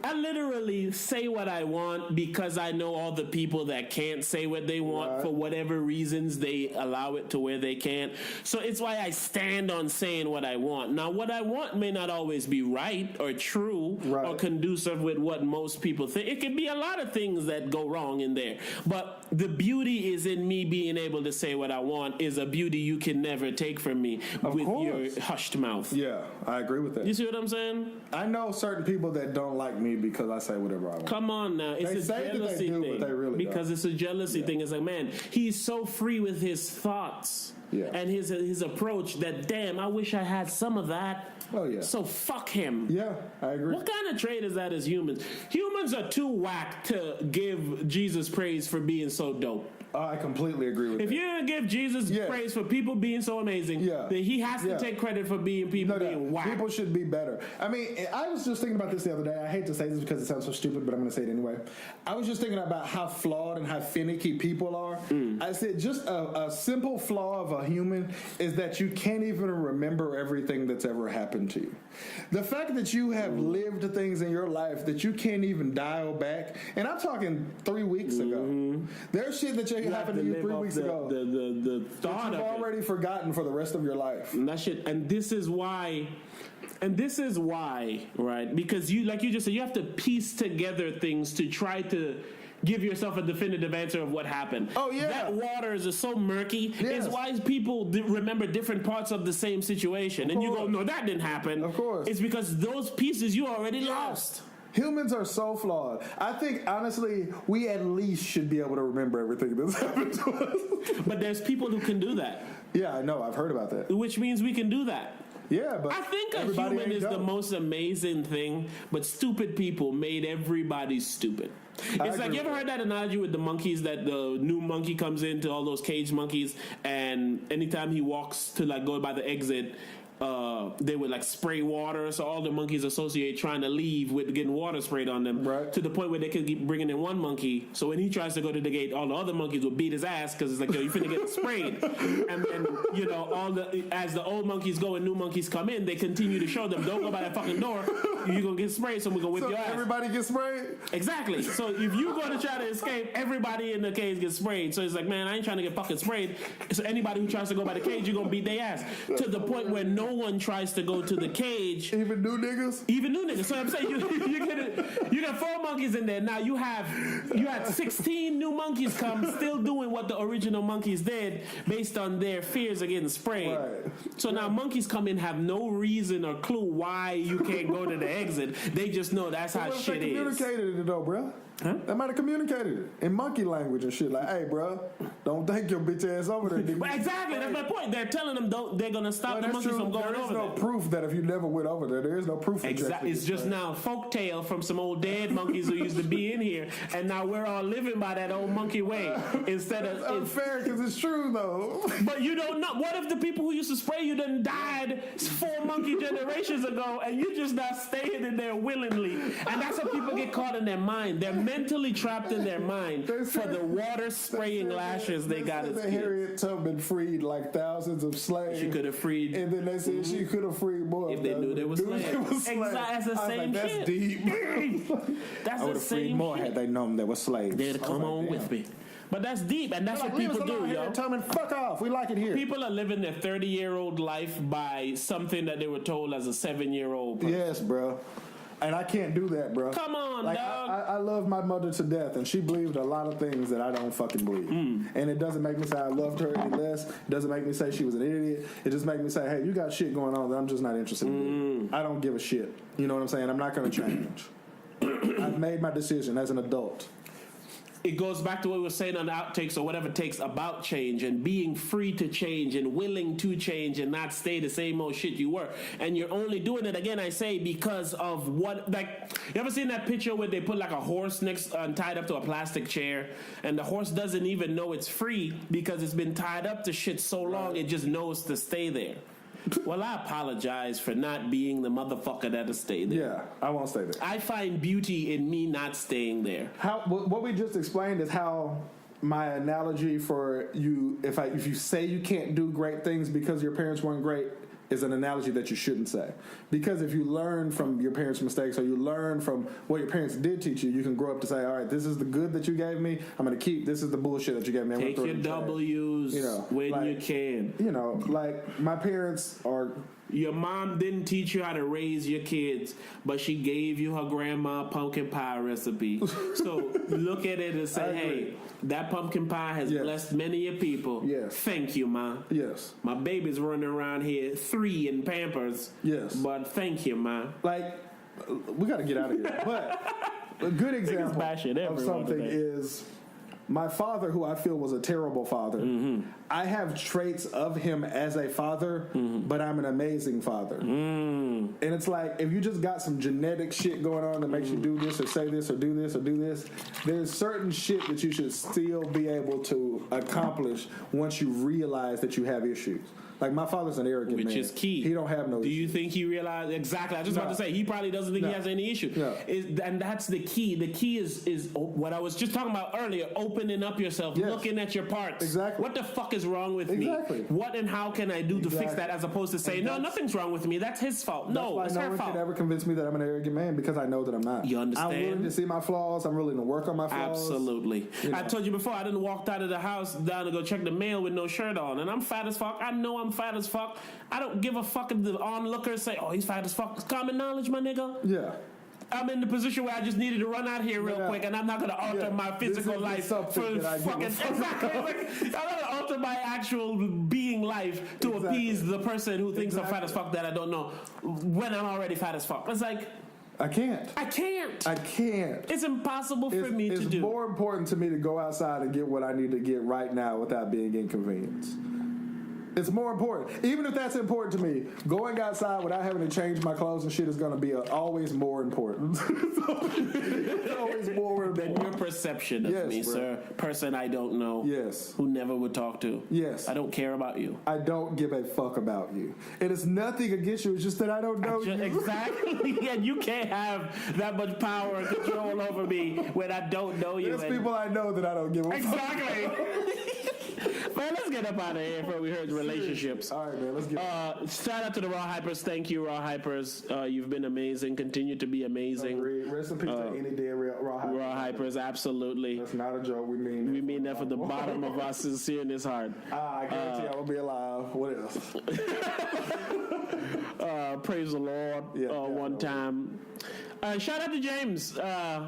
I literally say what I want because I know all the people that can't say what they want for whatever reasons they allow it to where they can't. So it's why I stand on saying what I want. Now, what I want may not always be right or true or conducive with what most people think. It can be a lot of things that go wrong in there. But the beauty is in me being able to say what I want is a beauty you can never take from me with your hushed mouth. Yeah, I agree with that. You see what I'm saying? I know certain people that don't like me because I say whatever I want. Come on now. It's They a say that they jealousy do, thing. but they really because don't. it's a jealousy thing. It's like, man, he's so free with his thoughts and his approach that, damn, I wish I had some of that. Oh, yeah. So fuck him. Yeah, I agree. What kind of trait is that as humans? Humans are too whack to give Jesus praise for being so dope. I completely agree with that. If you're going to give Jesus praise for people being so amazing, then he has to take credit for being being whack. People should be better. I mean, I was just thinking about this the other day. I hate to say this because it sounds so stupid, but I'm going to say it anyway. I was just thinking about how flawed and how finicky people are. I said just a simple flaw of a human is that you can't even remember everything that's ever happened to you. The fact that you have lived things in your life that you can't even dial back, and I'm talking 3 weeks ago. There's shit that happened to you 3 weeks ago. The thought that you've of already forgotten for the rest of your life. And that shit, and this is why, right? Because you, like you just said, you have to piece together things to try to give yourself a definitive answer of what happened. Oh, yeah. That waters is so murky. Yes. It's why people remember different parts of the same situation. And you go, no, that didn't happen. Of course. It's because those pieces you already lost. Humans are so flawed. I think, honestly, we at least should be able to remember everything that's happened to us. But there's people who can do that. Yeah, I know. I've heard about that. Which means we can do that. Yeah, but I think a everybody human ain't is the dumb. most amazing thing, but stupid people made everybody stupid. It's like, you ever heard that analogy with the monkeys, that the new monkey comes into all those caged monkeys, and anytime he walks to like go by the exit, they would like spray water, so all the monkeys associate trying to leave with getting water sprayed on them, to the point where they could keep bringing in one monkey. So when he tries to go to the gate, all the other monkeys will beat his ass because it's like, yo, you finna get sprayed. And then, you know, as the old monkeys go and new monkeys come in, they continue to show them, don't go by that fucking door, you're gonna get sprayed, so we're gonna whip your ass. Everybody gets sprayed? Exactly. So if you go to try to escape, everybody in the cage gets sprayed. So it's like, man, I ain't trying to get fucking sprayed. So anybody who tries to go by the cage, you're gonna beat their ass. To the point where no no one tries to go to the cage. Even new niggas. So I'm saying you got 4 monkeys in there. Now you had 16 new monkeys come, still doing what the original monkeys did based on their fears of getting sprayed. Right. So now monkeys come in, have no reason or clue why you can't go to the exit. They just know that's how shit they is. communicated it though, bro. Huh? They might have communicated it in monkey language and shit. Like, hey, bro, don't take your bitch ass over there. Well, exactly, that's my point. They're telling them they're gonna stop the monkeys from going over there. There is no proof that if you never went over there is no proof. Exactly, it's just now folktale from some old dead monkeys who used to be in here, and now we're all living by that old monkey way instead of. It's unfair because it's true though. But you don't know. What if the people who used to spray you done died 4 monkey generations ago, and you just not staying in there willingly? And that's how people get caught in their mind. They're mentally trapped in their mind for the water spraying lashes they got as kids. Harriet Tubman freed like thousands of slaves. She could have freed, and then they said she could have freed more if they knew they were slaves. Exactly, that's the same shit. That's deep. That's I the same more shit. Had they known they were slaves. They'd come on with me. But that's deep, and that's what people do, yo. Tubman, fuck off. We like it here. People are living their 30-year-old life by something that they were told as a 7-year-old person. Yes, bro. And I can't do that, bro. Come on, like, dog. I love my mother to death, and she believed a lot of things that I don't fucking believe. And it doesn't make me say I loved her any less. It doesn't make me say she was an idiot. It just makes me say, hey, you got shit going on that I'm just not interested in. I don't give a shit. You know what I'm saying? I'm not going to change. I've made my decision as an adult. It goes back to what we were saying on the outtakes or whatever it takes about change and being free to change and willing to change and not stay the same old shit you were. And you're only doing it, again, I say, because of what, like, you ever seen that picture where they put like a horse tied up to a plastic chair and the horse doesn't even know it's free because it's been tied up to shit so long it just knows to stay there. Well, I apologize for not being the motherfucker that'll stay there. Yeah, I won't stay there. I find beauty in me not staying there. What we just explained is how my analogy for you, if you say you can't do great things because your parents weren't great, is an analogy that you shouldn't say. Because if you learn from your parents' mistakes or you learn from what your parents did teach you, you can grow up to say, all right, this is the good that you gave me. I'm going to keep. This is the bullshit that you gave me. Take your W's when you can. You know, like my parents are... Your mom didn't teach you how to raise your kids, but she gave you her grandma pumpkin pie recipe. So look at it and say, hey, that pumpkin pie has blessed many a people. Yes. Thank you, Ma. Yes. My baby's running around here 3 in Pampers. Yes. But thank you, Ma. Like, we got to get out of here. But a good example of something is... My father, who I feel was a terrible father, I have traits of him as a father, but I'm an amazing father. And it's like, if you just got some genetic shit going on that makes you do this or say this or do this or do this, there's certain shit that you should still be able to accomplish once you realize that you have issues. Like, my father's an arrogant man. Which is key. He don't have no issues. Do you think he realized... Exactly. I was just about to say, he probably doesn't think he has any issue. No. And that's the key. The key is what I was just talking about earlier, opening up yourself, looking at your parts. Exactly. What the fuck is wrong with me? What and how can I do to fix that, as opposed to saying, no, nothing's wrong with me. That's his fault. No, it's her fault. No one can ever convince me that I'm an arrogant man because I know that I'm not. You understand? I'm willing to see my flaws. I'm willing to work on my flaws. Absolutely. I told you before, I didn't walk out of the house down to go check the mail with no shirt on. And I'm fat as fuck. I know I'm fat as fuck. I don't give a fuck if the onlookers say, oh, he's fat as fuck. It's common knowledge, my nigga. Yeah. I'm in the position where I just needed to run out here real quick, and I'm not going to alter my physical life for fucking... Exactly. I'm going to alter my actual being life to appease the person who thinks I'm fat as fuck that I don't know when I'm already fat as fuck. It's like... I can't. It's impossible for me to do. It's more important to me to go outside and get what I need to get right now without being inconvenienced. It's more important. Even if that's important to me, going outside without having to change my clothes and shit is going to be always more important. Always more important. Than your perception of me, sir. Person I don't know. Yes. Who never would talk to. Yes. I don't care about you. I don't give a fuck about you. And it's nothing against you. It's just that I don't know you. Exactly. And you can't have that much power and control over me when I don't know you. There's people I know that I don't give a fuck. Exactly. Man, let's get up out of here before we hurt relationships. All right, man. Let's get. Shout out to the RawHypers. Thank you, RawHypers. You've been amazing. Continue to be amazing. Rest in peace to any dead RawHypers. RawHypers, absolutely. That's not a joke. We mean that from the bottom of our sincereness heart. I guarantee I will be alive. What else? Praise the Lord. One time. Shout out to James.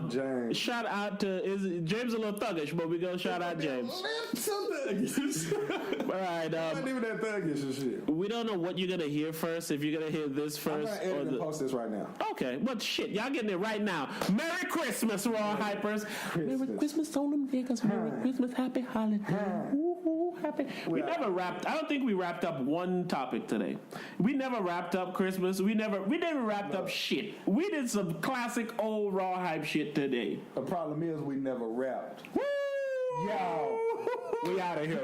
James. Shout out to James a little thuggish, but we go shout out James. All right. Not even that thuggish and shit. We don't know what you're gonna hear first. If you're gonna hear this first, I'm gonna edit and post this right now. Okay, but shit, y'all getting it right now. Merry Christmas, RawHypers. Merry Christmas on them niggas. Merry Christmas, happy holiday. Happy. We never wrapped. I don't think we wrapped up one topic today. We never wrapped up Christmas. We never wrapped up shit. We did some classic old RawHype shit today. The problem is we never rapped. Woo! Yo, we out of here.